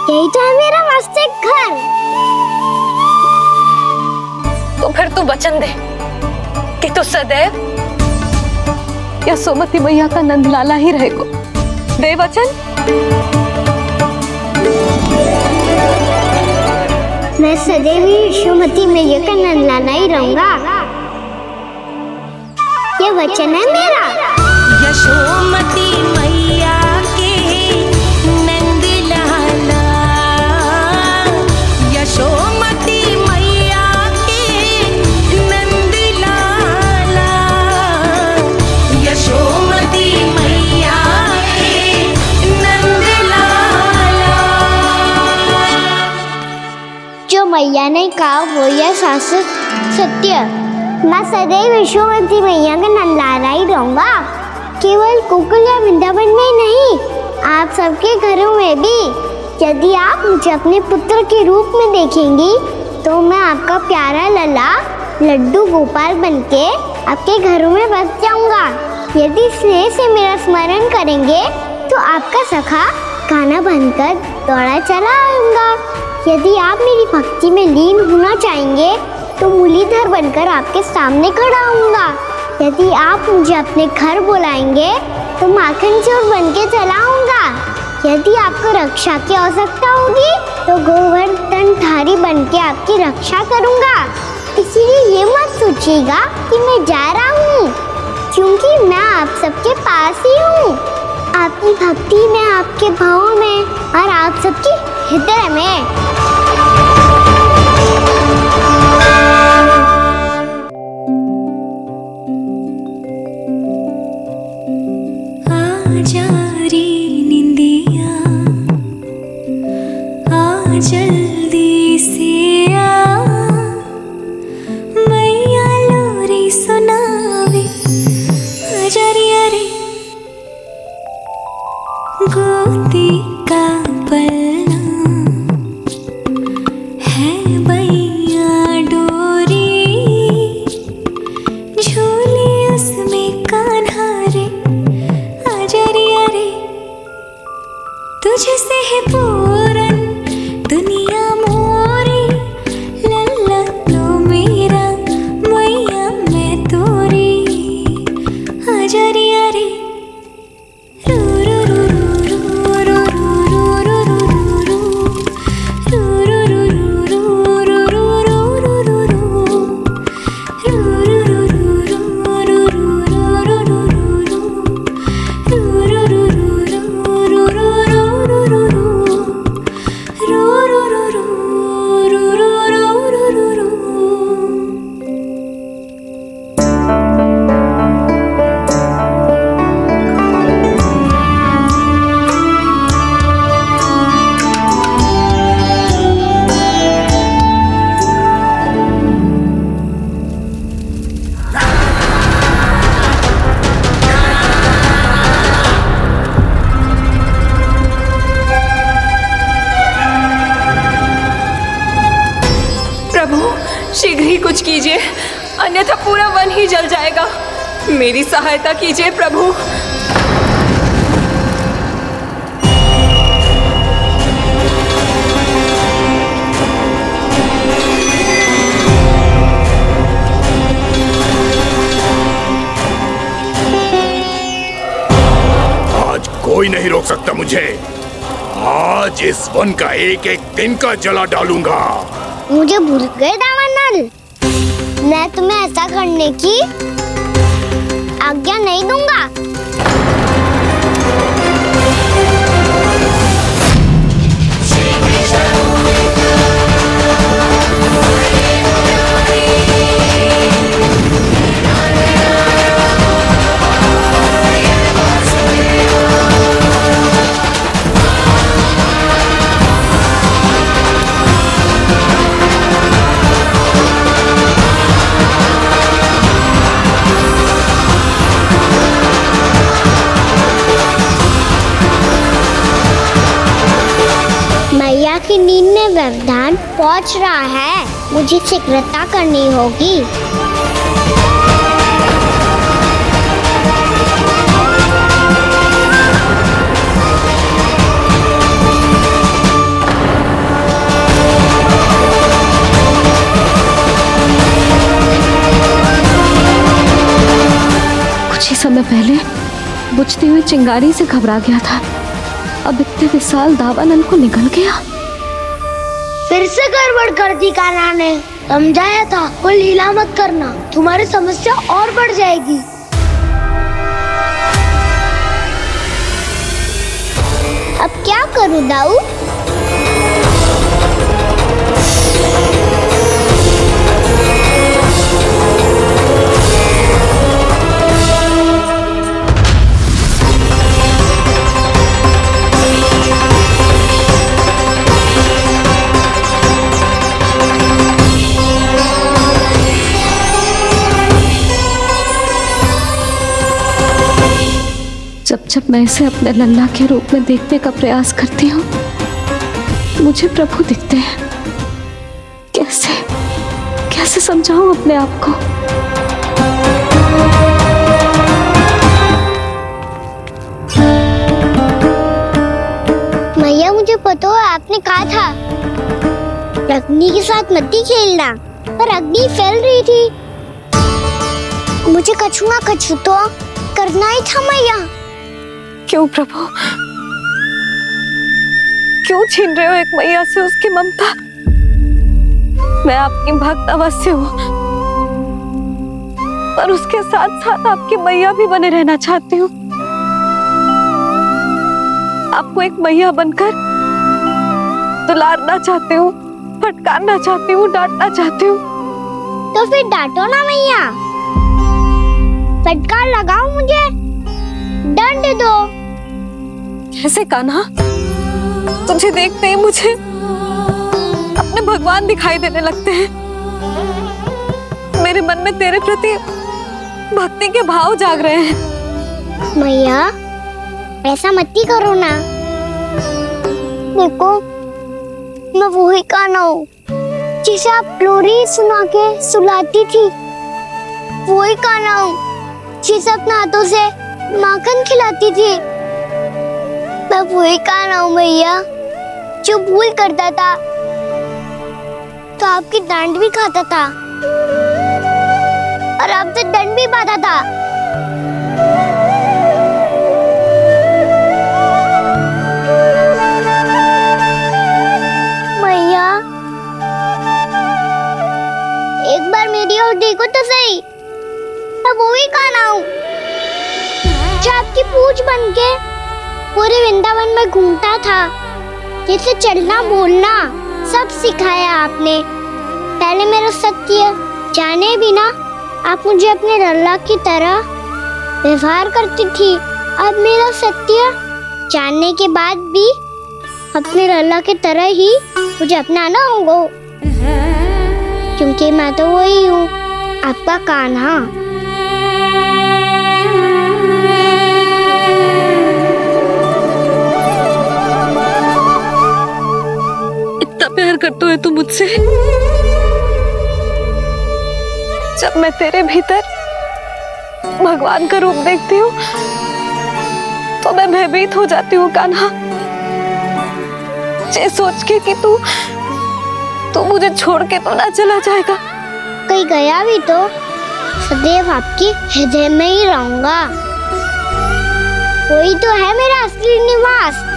S2: यही तो है मेरा वास्तविक घर।
S4: तो फिर तू वचन दे कि तू सदैव यशोमती मैया का नंदलाला ही रहेगा। दे वचन।
S2: मैं सदैव यशोमती मैया का नंदलाला ही रहूंगा। ये वचन है मेरा।
S12: यशोमती मैया के नंदलाला, यशोमती मैया के नंदलाला, यशोमती मैया के नंदलाला।
S2: जो मैया ने कहा वो यह शाश्वत सत्य। मैं सदैव यशोमती मैया का नंदलाला ही रहूंगा। केवल गोकुल या वृंदावन में नहीं, आप सबके घरों में भी। यदि आप मुझे अपने पुत्र के रूप में देखेंगी तो मैं आपका प्यारा लल्ला लड्डू गोपाल बनके आपके घरों में बस जाऊंगा। यदि स्नेह से मेरा स्मरण करेंगे तो आपका सखा कान्हा बनकर दौड़ा चला आऊंगा। यदि आप मेरी भक्ति में लीन होना चाहेंगे तो मुरलीधर बनकर आपके सामने खड़ा होऊंगा। यदि आप मुझे अपने घर बुलाएंगे तो माखन चोर बन के चला आऊंगा। यदि आपको रक्षा की आवश्यकता होगी तो गोवर्धन धारी बन के आपकी रक्षा करूंगा। इसीलिए ये मत सोचिएगा कि मैं जा रहा हूँ, क्योंकि मैं आप सबके पास ही हूँ, आपकी भक्ति में, आपके भावों में और आप सबके हृदय में।
S12: जल्दी से आ मैया लोरी सुनावे अजरिया रे गोदी का पलना है बैया डोरी झूले उसमें कान्हा रे अजरिया रे तुझसे है पूरन दुनिया मोरी लल्ला तो मेरा मैया मैं तोरी अजरिया रे रू रू रू रू रू रू रू रू
S8: शीघ्र ही कुछ कीजिए, अन्यथा पूरा वन ही जल जाएगा। मेरी सहायता कीजिए प्रभु।
S13: आज कोई नहीं रोक सकता मुझे। आज इस वन का एक एक दिन का जला डालूंगा।
S2: मुझे भूल गए दावानल, मैं तुम्हें ऐसा करने की आज्ञा नहीं दूंगा। मैया की नींद में व्यवधान पहुंच रहा है, मुझे शीघ्रता करनी होगी।
S4: कुछ ही समय पहले बुझती हुई चिंगारी से घबरा गया था, अब इतने विशाल दावानल को निगल गया।
S1: फिर से गड़बड़ कर दी कान्हा ने। समझाया था कोई लीला मत करना, तुम्हारी समस्या और बढ़ जाएगी।
S2: अब क्या करूं दाऊ?
S4: जब जब मैं इसे अपने लल्ला के रूप में देखने का प्रयास करती हूँ, मुझे प्रभु दिखते हैं। कैसे कैसे समझाऊं अपने आप को?
S2: मैया, मुझे पता है आपने कहा था अग्नि के साथ मत खेलना, पर अग्नि फैल रही थी। मुझे कछुआ कछू तो करना ही था मैया।
S4: क्यों प्रभु, क्यों छीन रहे हो एक मैया से उसकी ममता? मैं आपकी भक्त अवश्य हूँ, पर उसके साथ साथ आपकी मैया भी बने रहना चाहती हूँ। आपको एक मैया बनकर दुलारना चाहती हूँ, फटकारना चाहती हूँ, डांटना चाहती हूँ।
S2: तो फिर डांटो ना मैया, फटकार लगाओ, मुझे दंड दो।
S4: कैसे कान्हा? तुझे देखते ही मुझे अपने भगवान दिखाई देने लगते हैं। मेरे मन में तेरे प्रति भक्ति के भाव जाग रहे हैं।
S2: मैया ऐसा मत ही करो ना। देखो मैं वही कान्हा हूँ जिसे आप लोरी सुना के सुलाती थी। वही कान्हा हूँ जिसे अपने हाथों से माखन खिलाती थी। मैं वही कान्हा हूँ मैया जो भूल करता था तो आपकी डांट भी खाता था और आपसे दंड भी पाता था। मैया एक बार मेरी ओर देखो तो सही। मैं वही कान्हा हूँ जो आपकी पूछ बनके पूरे वृंदावन में घूमता था। जैसे चलना बोलना सब सिखाया आपने। पहले मेरा सत्य जाने बिना आप मुझे अपने लल्ला की तरह व्यवहार करती थी। अब मेरा सत्य जानने के बाद भी अपने लल्ला की तरह ही मुझे अपनाना होगा, क्योंकि मैं तो वही हूँ, आपका कान्हा।
S4: प्यार करते हो तुम मुझसे? जब मैं तेरे भीतर भगवान का रूप देखती हूँ तो मैं भयभीत हो जाती हूँ कान्हा। ये सोच के कि तू मुझे छोड़ के तो ना चला जाएगा।
S2: कहीं गया भी तो सदैव आपके हृदय में ही रहूंगा। वही तो है मेरा असली निवास।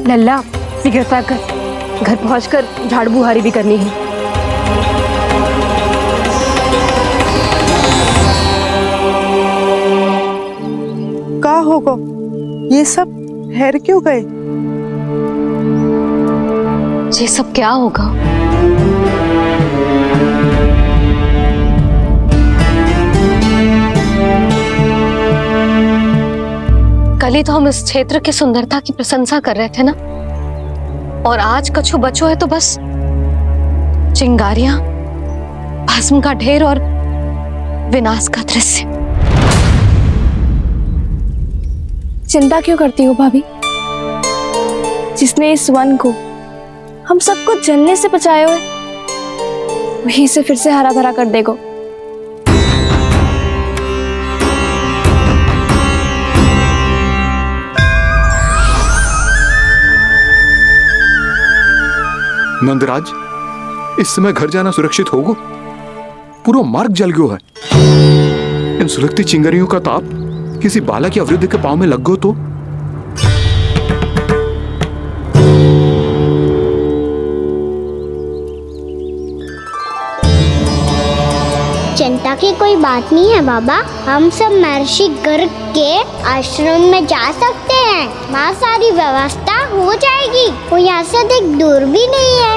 S8: लल्ला शीघ्रता कर, घर पहुंचकर झाड़ू बुहारी भी करनी है।
S9: का होगा ये सब? ठहर क्यों गए?
S8: ये सब क्या होगा? कल ही तो हम इस क्षेत्र की सुंदरता की प्रशंसा कर रहे थे ना, और आज कछु बचो है तो बस चिंगारियां, भस्म का ढेर और विनाश का दृश्य।
S4: चिंता क्यों करती हो भाभी? जिसने इस वन को हम सबको जलने से बचाया है वही से फिर से हरा भरा कर देगा।
S13: नंदराज, इस समय घर जाना सुरक्षित होगा? पूरा मार्ग जल गयो है। इन सुलगती चिंगारियों का ताप किसी बालक या वृद्ध के पांव में लग गयो तो
S2: चिंता की कोई बात नहीं है बाबा। हम सब महर्षि गर्ग के आश्रम में जा सकते हैं। वहाँ सारी व्यवस्था हो जाएगी। वो यहाँ से अधिक दूर भी नहीं है।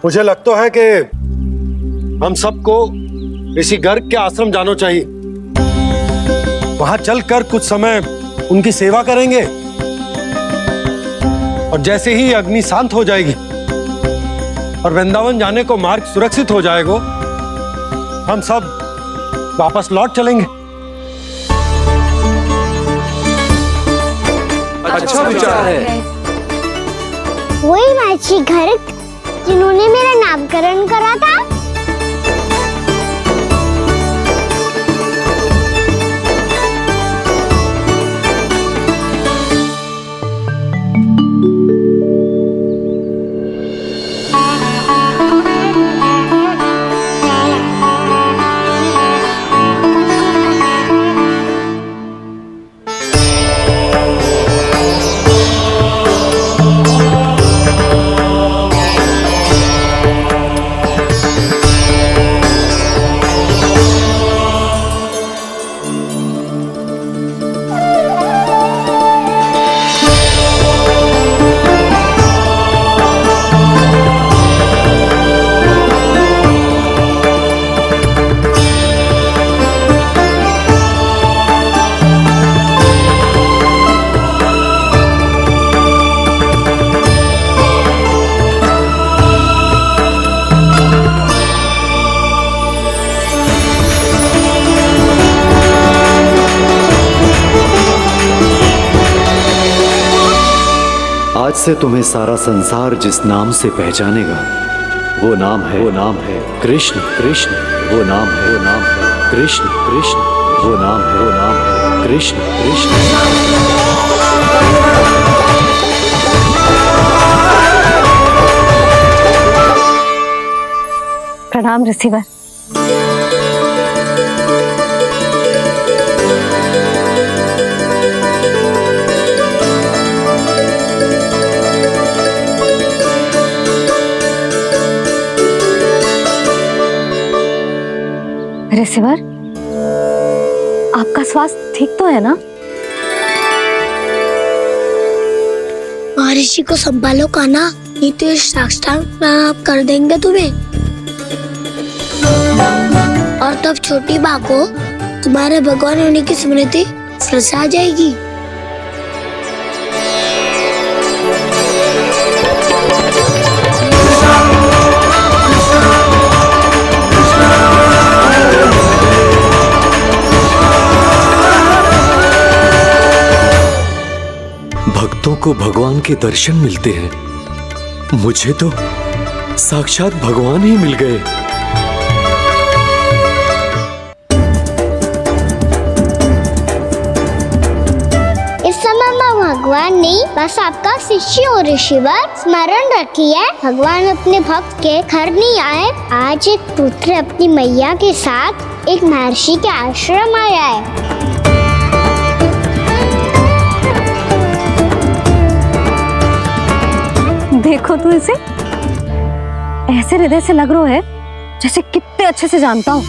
S7: मुझे लगता है कि हम सबको ऋषि गर्ग के आश्रम जाना चाहिए। वहां चलकर कुछ समय उनकी सेवा करेंगे और जैसे ही अग्नि शांत हो जाएगी और वृंदावन जाने को मार्ग सुरक्षित हो जाएगा, हम सब वापस लौट चलेंगे।
S6: अच्छा विचार है।
S2: वही महर्षि गर्ग जिन्होंने मेरा नामकरण करा था।
S14: आज से तुम्हें सारा संसार जिस नाम से पहचानेगा वो नाम है कृष्ण। कृष्ण वो नाम है कृष्ण। कृष्ण वो नाम है कृष्ण। कृष्ण।
S4: प्रणाम ऋषिवर। ऋषिवर, आपका स्वास्थ्य ठीक तो है ना?
S1: महर्षि को संभालो कान्हा, नहीं तो ये साक्षात प्राण कर देंगे तुम्हें। और तब छोटी बा को तुम्हारे भगवान होने की स्मृति फिर से आ जाएगी।
S14: भक्तों को भगवान के दर्शन मिलते हैं। मुझे तो साक्षात भगवान ही मिल गए।
S2: इस समय मैं भगवान नहीं, बस आपका शिष्य हूँ ऋषिवर। स्मरण रखिए, भगवान अपने भक्त के घर नहीं आए। आज एक पुत्र अपनी मैया के साथ एक महर्षि के आश्रम आया है।
S4: देखो तो इसे, ऐसे हृदय से लग रहा है जैसे कितने अच्छे से जानता हूँ।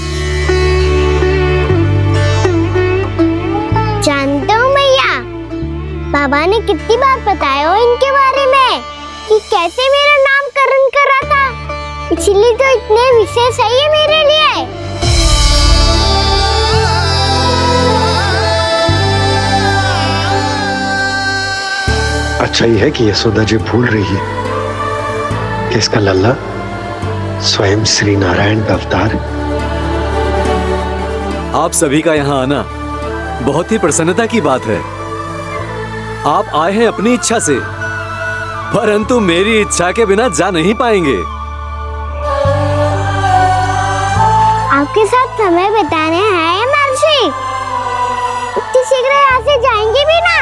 S2: जानते हो मैया, बाबा ने कितनी बार बताया हो इनके बारे में कि कैसे मेरा नामकरण करा था, इसलिए तो इतने विशेष है ये मेरे लिए।
S7: अच्छा ही है कि यशोदा जी भूल रही है कि इसका लल्ला स्वयं श्री नारायण का अवतार है।
S14: आप सभी का यहाँ आना बहुत ही प्रसन्नता की बात है। आप आए हैं अपनी इच्छा से, परंतु मेरी इच्छा के बिना जा नहीं पाएंगे।
S2: आपके साथ समय बिताने हैं महर्षि, इतनी शीघ्र यहाँ से जाएंगे भी ना?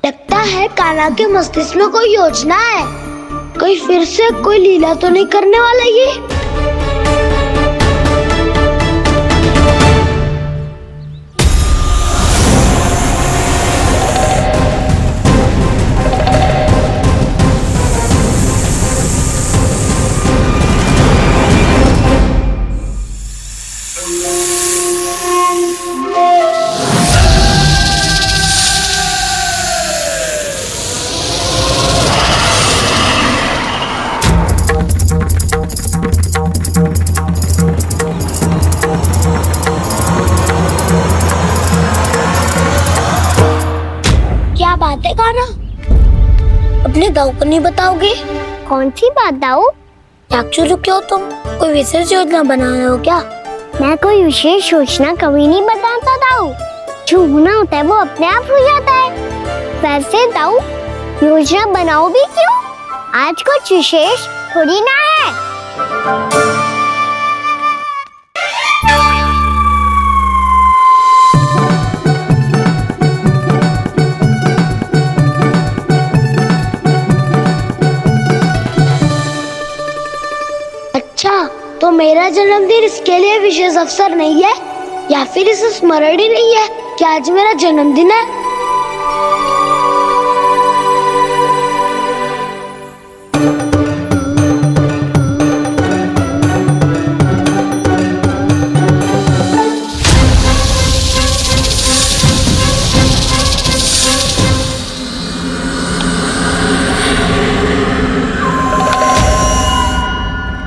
S1: लगता है कान्हा के मस्तिष्क में कोई योजना है। कोई फिर से कोई लीला तो नहीं करने वाला ये? क्या बात है कान्हा? अपने दाऊ को नहीं बताओगे?
S2: कौन सी बात दाऊ?
S1: चाकचूरू क्यों तुम? कोई विशेष योजना बना रहे हो क्या?
S2: मैं कोई विशेष योजना कभी नहीं बताता दाऊ। जो होना होता है वो अपने आप हो जाता है। वैसे दाऊ योजना बनाओ भी क्यों? आज कुछ विशेष थोड़ी ना है।
S1: अच्छा, तो मेरा जन्मदिन इसके लिए विशेष अवसर नहीं है, या फिर इसे स्मरण ही नहीं है कि आज मेरा जन्मदिन है?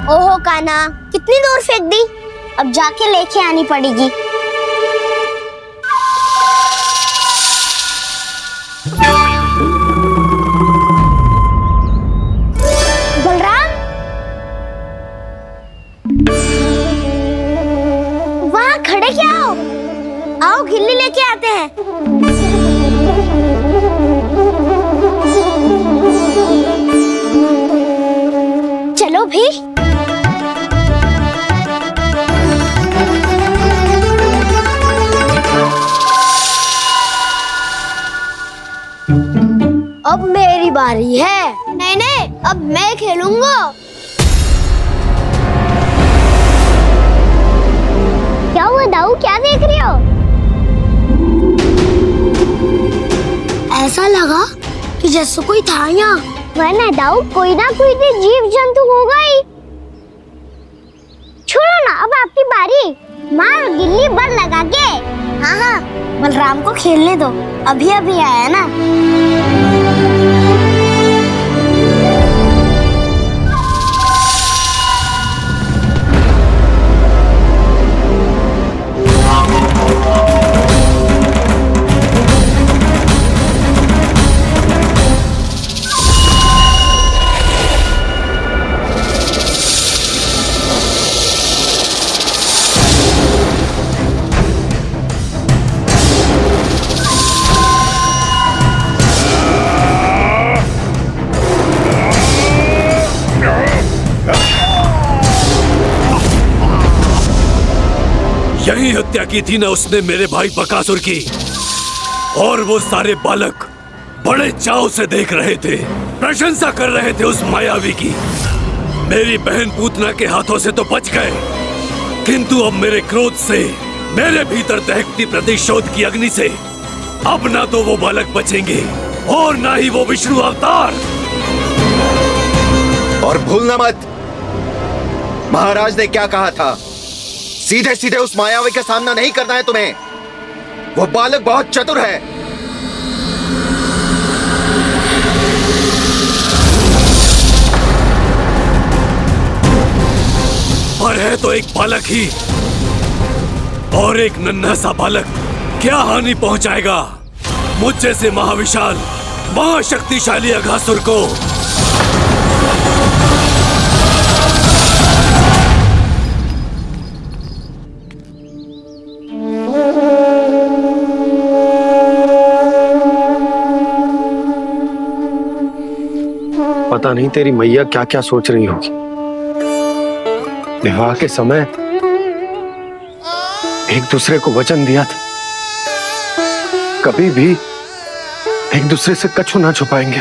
S2: ओहो कान्हा, कितनी दूर फेंक दी? अब जाके लेके आनी पड़ेगी। बलराम, वहाँ खड़े क्या हो? आओ खिल्ली लेके आते हैं। चलो भी।
S1: अब मेरी बारी है।
S2: नहीं नहीं, अब मैं खेलूंगा। क्या हुआ दाऊ, क्या देख रही हो?
S1: ऐसा लगा कि जैसे कोई था यहाँ।
S2: वरना दाऊ कोई ना कोई तो जीव जंतु होगा ही। छोड़ो ना, अब आपकी बारी। मार गिल्ली बर लगा के। हाँ हाँ, बलराम को खेलने दो, अभी अभी आया ना।
S6: यही हत्या की थी ना उसने मेरे भाई बकासुर की, और वो सारे बालक बड़े चाव से देख रहे थे, प्रशंसा कर रहे थे उस मायावी की। मेरी बहन पूतना के हाथों से तो बच गए, किंतु अब मेरे क्रोध से, मेरे भीतर दहकती प्रतिशोध की अग्नि से अब ना तो वो बालक बचेंगे और ना ही वो विष्णु अवतार।
S10: और भूलना मत, महाराज ने क्या कहा था, सीधे सीधे उस मायावी का सामना नहीं करना है तुम्हें। वो बालक बहुत चतुर है।
S6: पर है तो एक बालक ही, और एक नन्हा सा बालक क्या हानि पहुंचाएगा मुझ जैसे महाविशाल महाशक्तिशाली अघासुर को।
S7: पता नहीं तेरी मैया क्या क्या सोच रही होगी। विवाह के समय एक दूसरे को वचन दिया था, कभी भी एक दूसरे से कछु ना छुपाएंगे।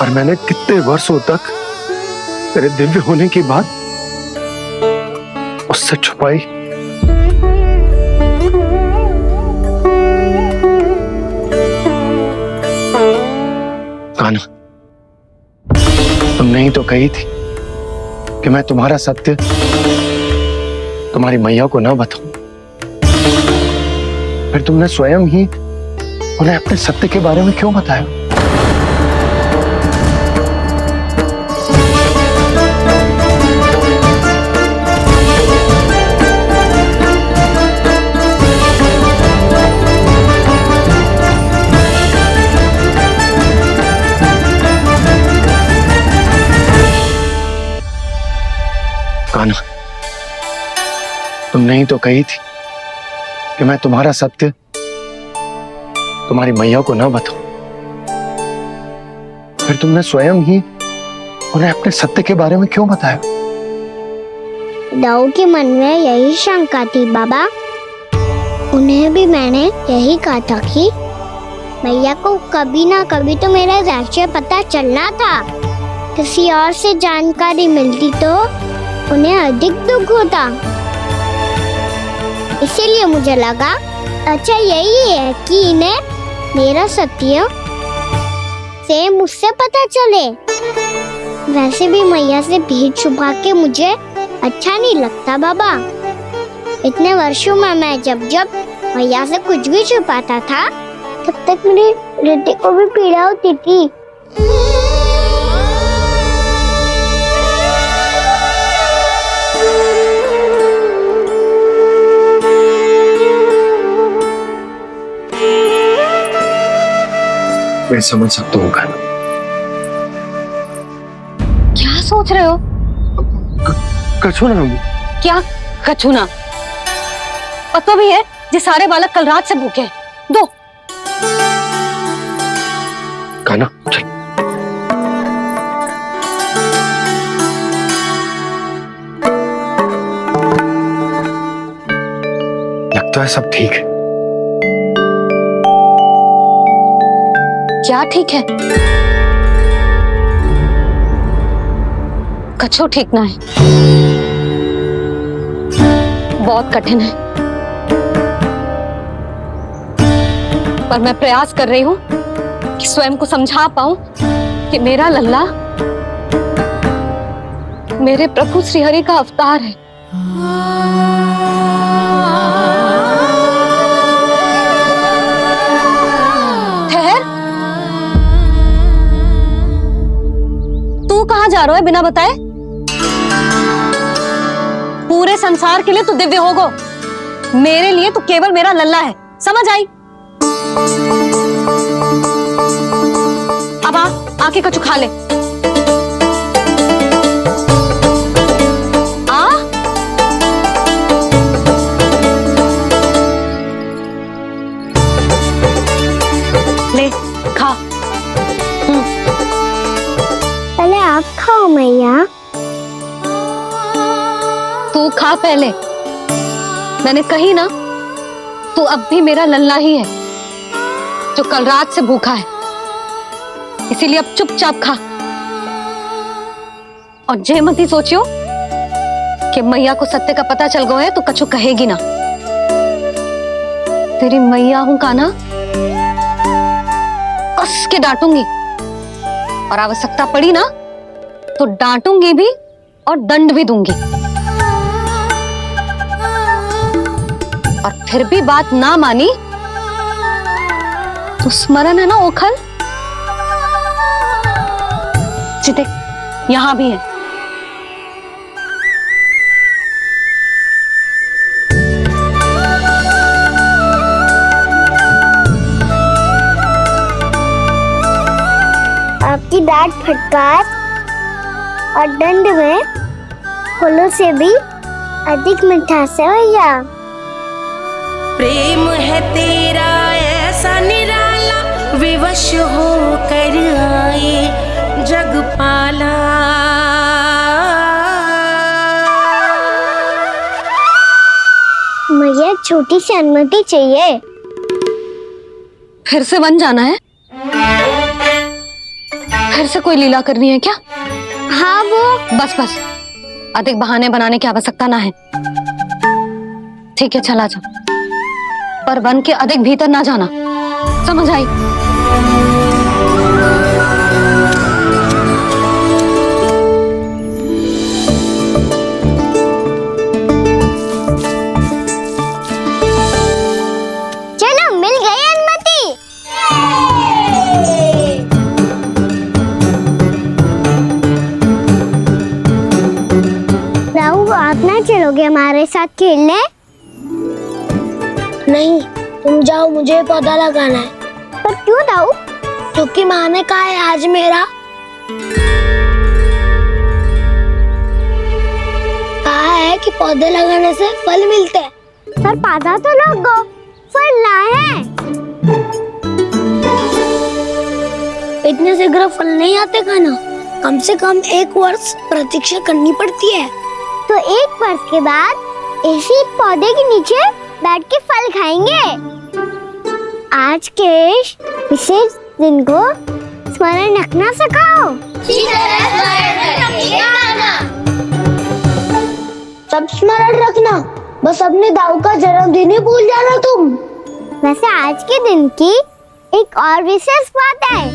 S7: और मैंने कितने वर्षों तक तेरे दिव्य होने की बात उससे छुपाई। कान्हा, तुमने ही तो कही थी कि मैं तुम्हारा सत्य तुम्हारी मैया को न बताऊं, फिर तुमने स्वयं ही उन्हें अपने सत्य के बारे में क्यों बताया? कान्हा, तुमने ही तो कही थी कि मैं तुम्हारा सत्य तुम्हारी मैया को न बताऊं, फिर तुमने स्वयं ही उन्हें अपने सत्य के बारे में क्यों बताया?
S2: दाऊ के मन में यही शंका थी बाबा। उन्हें भी मैंने यही कहा था कि मैया को कभी ना कभी तो मेरा रहस्य पता चलना था। किसी और से जानकारी मिलती तो उन्हें अधिक दुख होता। इसीलिए मुझे लगा अच्छा यही है कि इन्हें मेरा सत्य से मुझसे पता चले। वैसे भी मैया से भीड़ छुपा के मुझे अच्छा नहीं लगता बाबा। इतने वर्षों में मैं जब जब मैया से कुछ भी छुपाता था तब तक मेरी रिद्धि को भी पीड़ा होती थी।
S7: मैं समझ सकता हूँ कान्हा।
S4: क्या सोच रहे हो?
S7: कछु ना।
S4: क्या कछु ना? पता भी है ये सारे बालक कल रात से भूखे हैं। दो।
S7: कान्हा चल। लगता है सब ठीक है।
S4: क्या ठीक है? कछु ठीक ना है। बहुत कठिन है, पर मैं प्रयास कर रही हूँ कि स्वयं को समझा पाऊं कि मेरा लल्ला मेरे प्रभु श्री हरि का अवतार है। कहाँ जा रहे हो बिना बताए? पूरे संसार के लिए तू दिव्य होगो, मेरे लिए तू केवल मेरा लल्ला है। समझ आई? अब आके कछु खा ले। ले खा।
S2: पहले आप खाओ मैया।
S4: तू खा पहले। मैंने कही ना, तू अब भी मेरा लल्ला ही है जो कल रात से भूखा है। इसीलिए अब चुपचाप खा। और जय मत ही सोचियो कि मैया को सत्य का पता चल गया है तो कछु कहेगी ना। तेरी मैया हूं कान्हा, कस के डांटूंगी और आवश्यकता पड़ी ना तो डांटूंगी भी और दंड भी दूंगी। और फिर भी बात ना मानी तो स्मरण है ना ओखल? देख यहां भी है।
S2: आपकी डांट फटकार और दंड में फूलों से भी अधिक मिठास है भैया।
S12: प्रेम है तेरा ऐसा निराला, विवश हो कर आए जग पाला।
S2: मुझे छोटी सी अनुमति चाहिए।
S4: फिर से बन जाना है? फिर से कोई लीला करनी है क्या?
S2: हाँ वो
S4: बस बस, अधिक बहाने बनाने की आवश्यकता ना है। ठीक है चला जा, पर वन के अधिक भीतर ना जाना। समझ आई?
S2: राहु, आप ना चलोगे हमारे साथ खेलने?
S1: नहीं, तुम जाओ, मुझे पौधा लगाना है।
S2: पर क्यों राहु?
S1: क्योंकि माँ ने कहा है आज मेरा कहा है कि पौधे लगाने से फल मिलते हैं।
S2: पर पौधा तो लगो, फल ना है।
S1: इतने शीघ्र फल नहीं आते खाना, कम से कम 1 वर्ष प्रतीक्षा करनी पड़ती है।
S2: तो 1 वर्ष के बाद इसी पौधे के नीचे बैठ के फल खाएंगे। आज के इस विशेष दिन को स्मरण रखना सिखाओ।
S1: सब स्मरण रखना, बस अपने दाऊ का जन्मदिन ही भूल जाना तुम।
S2: वैसे आज के दिन की एक और विशेष बात है।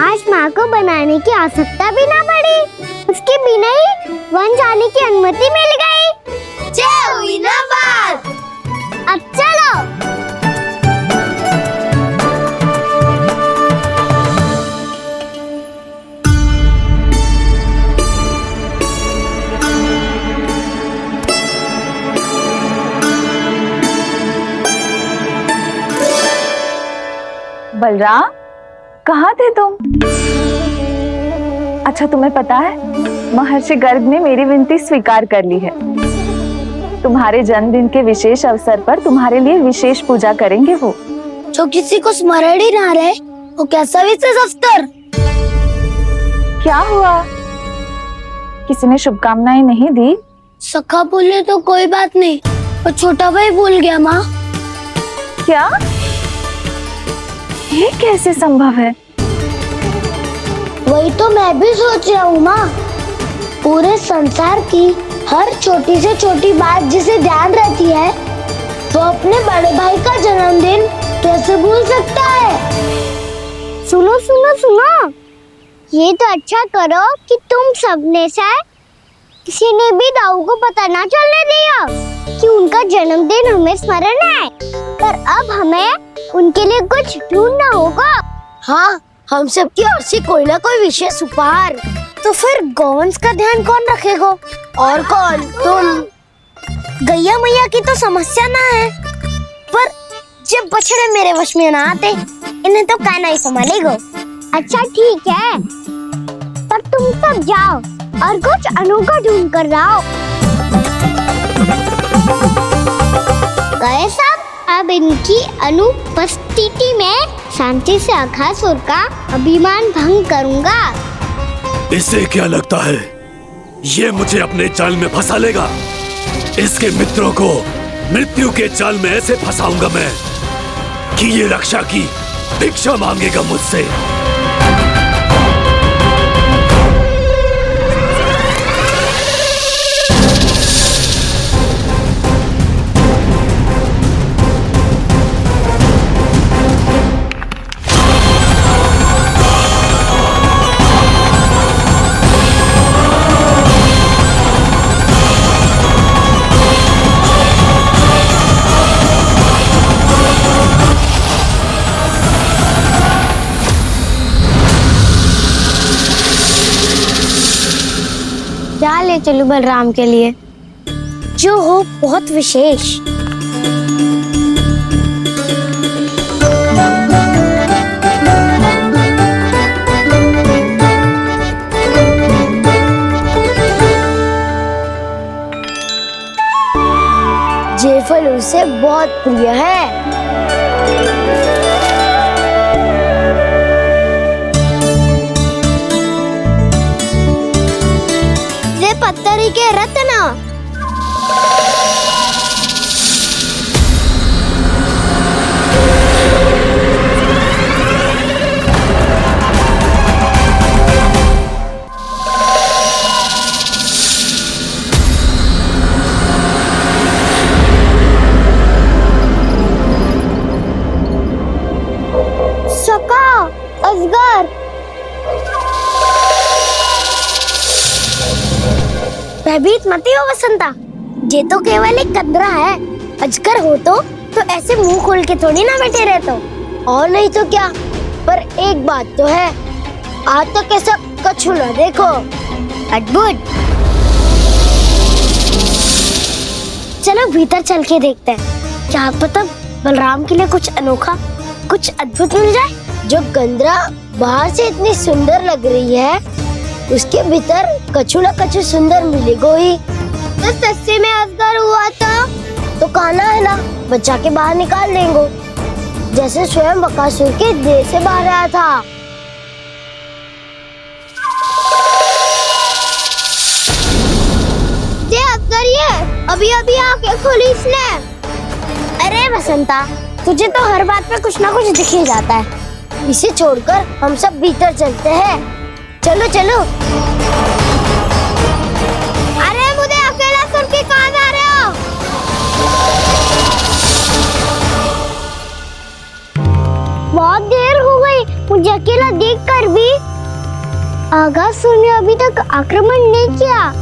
S2: आज माँ को बनाने की आवश्यकता भी ना पड़ी, उसके बिना ही वन जाने की अनुमति मिल गई।
S1: जय हुई ना बात।
S2: अब चलो।
S5: बलराम, कहाँ थे तुम? अच्छा, तुम्हें पता है महर्षि गर्ग ने मेरी विनती स्वीकार कर ली है। तुम्हारे जन्मदिन के विशेष अवसर पर तुम्हारे लिए विशेष पूजा करेंगे वो।
S1: जो किसी को स्मरण ही ना रहे, वो कैसा विशेष अवसर?
S5: क्या हुआ? किसी ने शुभकामनाएं नहीं दी?
S1: सखा भूले तो कोई बात नहीं, पर छोटा भाई भूल गया माँ।
S5: क्या? ये कैसे संभव है?
S1: वही तो मैं भी सोच रहा हूँ माँ। पूरे संसार की हर छोटी से छोटी बात जिसे ध्यान रहती है, वो अपने बड़े भाई का जन्मदिन कैसे भूल सकता है?
S2: सुनो सुनो सुनो, ये तो अच्छा करो कि तुम सबने से किसी ने भी दाऊ को पता ना चलने दिया कि उनका जन्मदिन हमें स्मरण है। पर अब हमें उनके लिए कुछ ढूंढना होगा।
S1: हाँ, हम सबकी ओर से कोई ना कोई विशेष उपहार। तो फिर गौवंश का ध्यान कौन रखेगा? और कौन? तुम। गैया मैया की तो समस्या ना है, पर जब बछड़े मेरे वश में ना आते, इन्हें तो कान्हा ही संभालेगा।
S2: अच्छा ठीक है, पर तुम सब जाओ और कुछ अनोखा ढूंढ कर लाओ। गए सब? अब इनकी अनुपस्थिति में शांति से अघासुर का अभिमान भंग करूंगा।
S15: इसे क्या लगता है ये मुझे अपने जाल में फंसा लेगा? इसके मित्रों को मृत्यु के जाल में ऐसे फंसाऊंगा मैं कि ये रक्षा की भिक्षा मांगेगा मुझसे।
S1: क्या ले चलूं बलराम के लिए, जो हो बहुत विशेष? ये फल उसे बहुत प्रिय है। पत्थरी के रत्न। सका, अजगर। भयभीत मत हो वसंता, ये तो केवल एक कंदरा है। अजगर हो तो ऐसे मुंह खोल के थोड़ी ना बैठे रहते हो। और नहीं तो क्या, पर एक बात तो है, आज तक ऐसा
S2: कछुआ देखो, अद्भुत। चलो भीतर चल के देखते हैं, क्या पता बलराम के लिए कुछ अनोखा, कुछ अद्भुत मिल जाए। जो गंदरा बाहर से इतनी सुंदर लग रही है, उसके भीतर कछुआ कछु सुंदर मिलेगा ही। तो सस्ते में अजगर हुआ था तो कान्हा है ना, बच्चा के बाहर निकाल देंगे, जैसे स्वयं बकासुर के देह से बाहर आया था। ये अजगर ये अभी अभी आके खोली इसने। अरे बसंता, तुझे तो हर बात पे कुछ ना कुछ दिख ही जाता है। इसे छोड़कर हम सब भीतर चलते हैं। चलो चलो। अरे मुझे अकेला सुन के कहाँ जा रहे हो? बहुत देर हो गई, मुझे अकेला देखकर भी। आगासुर ने अभी तक आक्रमण नहीं किया।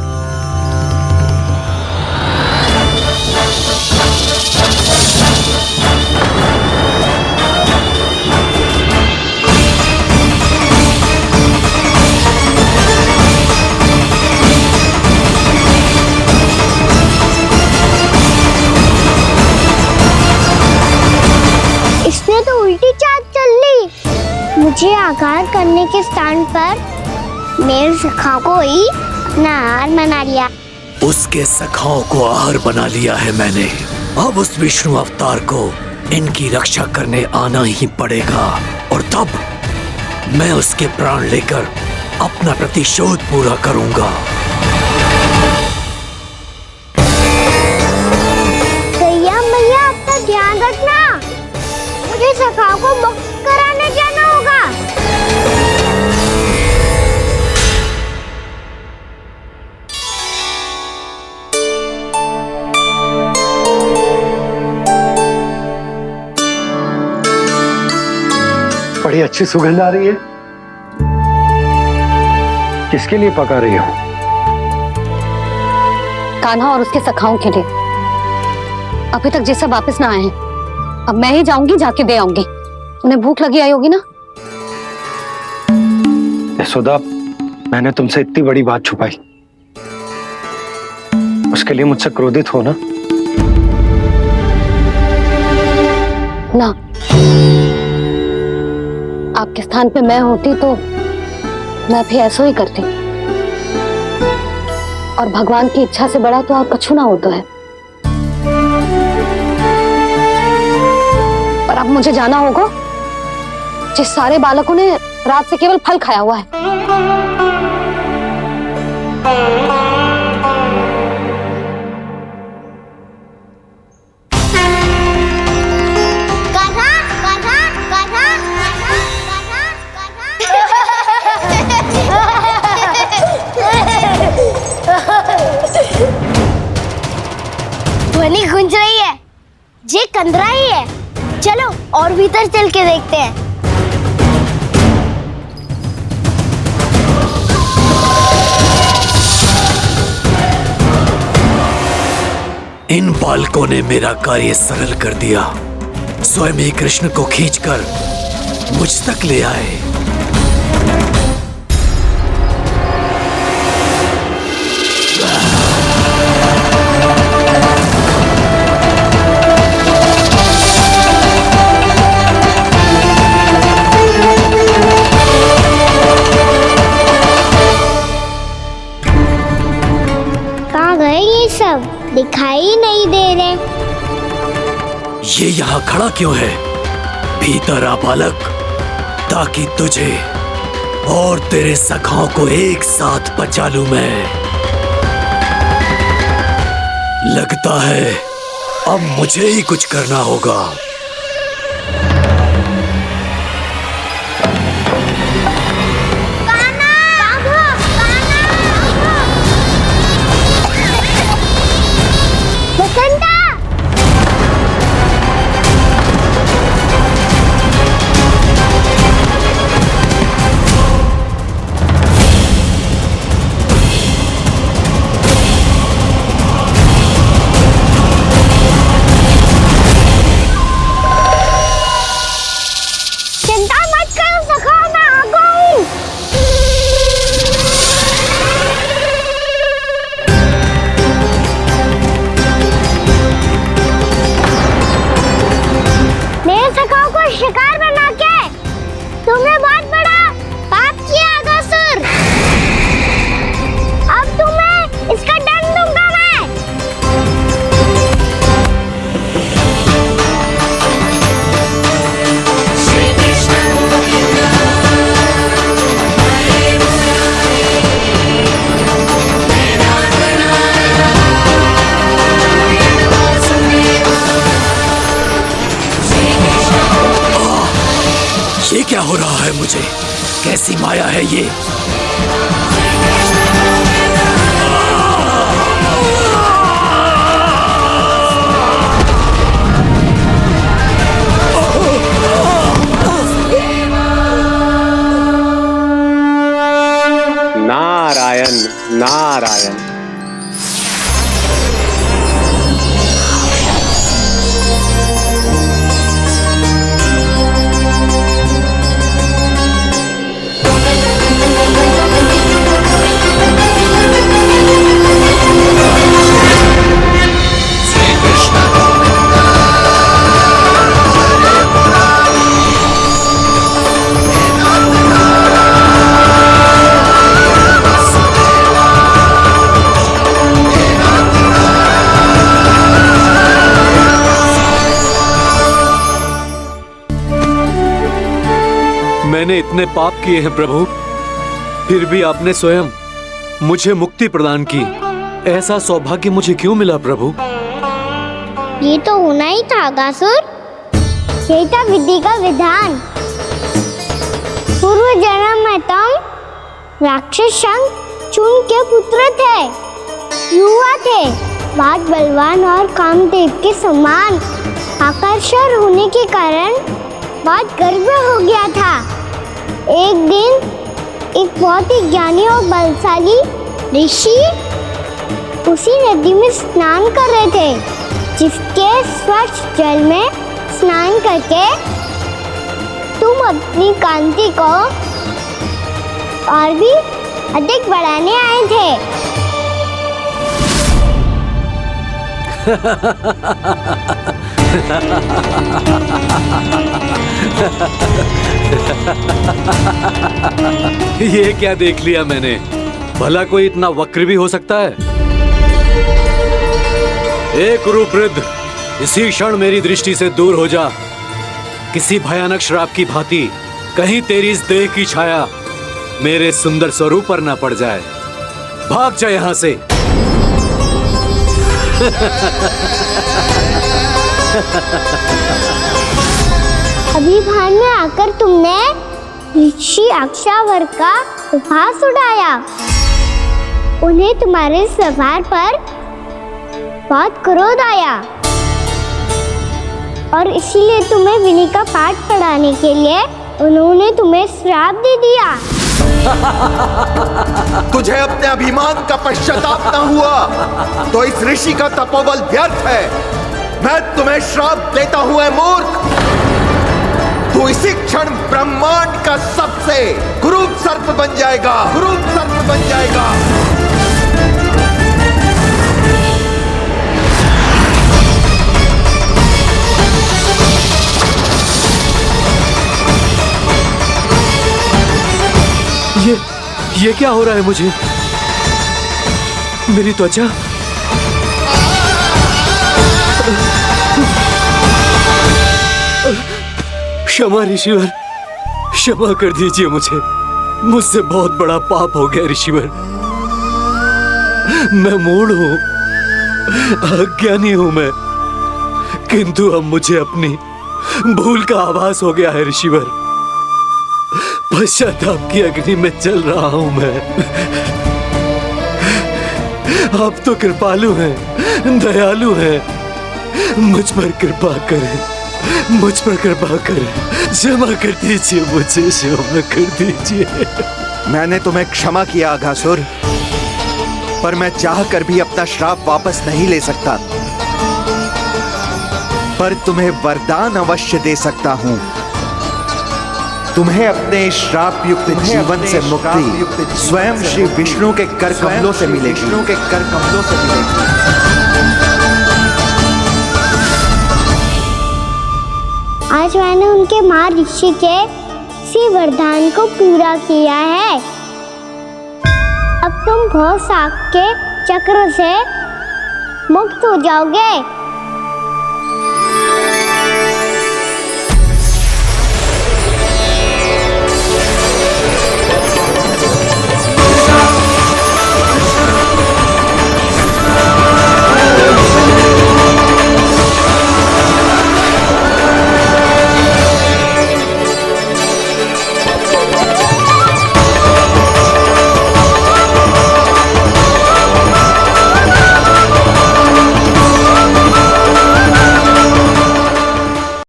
S2: इसने तो उल्टी चाल चल ली। मुझे आघात करने के स्थान पर मेरे सखा को ही नार बना लिया।
S15: उसके सखाओं को आहार बना लिया है मैंने। अब उस विष्णु अवतार को इनकी रक्षा करने आना ही पड़ेगा, और तब मैं उसके प्राण लेकर अपना प्रतिशोध पूरा करूंगा।
S2: भैया भैया, अपना ध्यान रखना, मुझे सखा को मुक्त कराने जाना होगा।
S7: बड़ी अच्छी सुगंध आ रही है। किसके लिए पका रही हो?
S16: कान्हा और उसके सखाओं के लिए। अभी तक जैसा वापस ना आए हैं, अब मैं ही जाऊंगी, जाके दे आऊंगी। उन्हें भूख लगी आई होगी ना।
S7: यशोदा, मैंने तुमसे इतनी बड़ी बात छुपाई, उसके लिए मुझसे क्रोधित हो ना?
S16: ना, आपके स्थान पे मैं होती तो मैं भी ऐसा ही करती। और भगवान की इच्छा से बड़ा तो और कछु ना होता है। पर अब मुझे जाना होगा। जिस सारे बालकों ने रात से केवल फल खाया हुआ है।
S2: ध्वनि गूंज रही है, ये कंदरा ही है। चलो और भीतर चल के देखते हैं।
S15: इन बालकों ने मेरा कार्य सरल कर दिया। स्वयं ही कृष्ण को खींचकर मुझ तक ले आए।
S2: सब दिखाई नहीं दे रहे।
S15: ये यहाँ खड़ा क्यों है? भीतर आ बालक, ताकि तुझे और तेरे सखाओं को एक साथ बचा लूं मैं। लगता है अब मुझे ही कुछ करना होगा। मुझे कैसी माया है ये।
S3: नारायण नारायण।
S15: मैंने इतने पाप किए हैं प्रभु, फिर भी आपने स्वयं मुझे मुक्ति प्रदान की। ऐसा सौभाग्य मुझे क्यों मिला प्रभु?
S2: ये तो होना ही था अगासुर। यही था विधि का विधान। पूर्व जन्म में तुम राक्षस शंखचूड़ के पुत्र थे, युवा थे, बहुत बलवान और कामदेव के समान। आकर्षण होने के कारण बहुत गर्व हो गया था। एक दिन एक बहुत ही ज्ञानी और बलशाली ऋषि उसी नदी में स्नान कर रहे थे, जिसके स्वच्छ जल में स्नान करके तुम अपनी कांति को और भी अधिक बढ़ाने आए थे।
S15: ये क्या देख लिया मैंने? भला कोई इतना वक्र भी हो सकता है? ए कुरुवृद्ध, इसी क्षण मेरी दृष्टि से दूर हो जा। किसी भयानक श्राप की भांति कहीं तेरी इस देह की छाया मेरे सुंदर स्वरूप पर न पड़ जाए। भाग जा यहां से।
S2: अभी भान में आकर तुमने ऋषि अक्षावर का उपहास उड़ाया। उन्हें तुम्हारे व्यवहार पर बहुत क्रोध आया और इसीलिए तुम्हें विधि का पाठ पढ़ाने के लिए उन्होंने तुम्हें श्राप दे दिया।
S10: तुझे अपने अभिमान का पश्चाताप न हुआ तो इस ऋषि का तपोबल व्यर्थ है। मैं तुम्हें श्राप देता हूं ऐ मूर्ख। तू इसी क्षण ब्रह्मांड का सबसे क्रूर सर्प बन जाएगा, क्रूर सर्प बन जाएगा।
S15: ये क्या हो रहा है मुझे? मेरी त्वचा क्षमा ऋषिवर, क्षमा कर दीजिए मुझे। मुझसे बहुत बड़ा पाप हो गया ऋषिवर। मैं मूढ़ हूं, अज्ञानी हूं मैं, किंतु अब मुझे अपनी भूल का आभास हो गया है ऋषिवर। पश्चाताप की अग्नि में जल रहा हूं मैं। आप तो कृपालु हैं, दयालु हैं, मुझ पर कृपा करें, मुझ पर कृपा करें। क्षमा कर दीजिए मुझे, क्षमा कर दीजिए।
S10: मैंने तुम्हें क्षमा किया अघासुर, पर मैं चाहकर भी अपना श्राप वापस नहीं ले सकता। पर तुम्हें वरदान अवश्य दे सकता हूं। तुम्हें अपने श्राप युक्त जीवन से मुक्ति स्वयं श्री विष्णु के कर कमलों से मिलेगी, विष्णु के कर कमलों से मिलेगी।
S2: आज मैंने उनके महर्षि के इसी वरदान को पूरा किया है। अब तुम भव साग के चक्र से मुक्त हो जाओगे।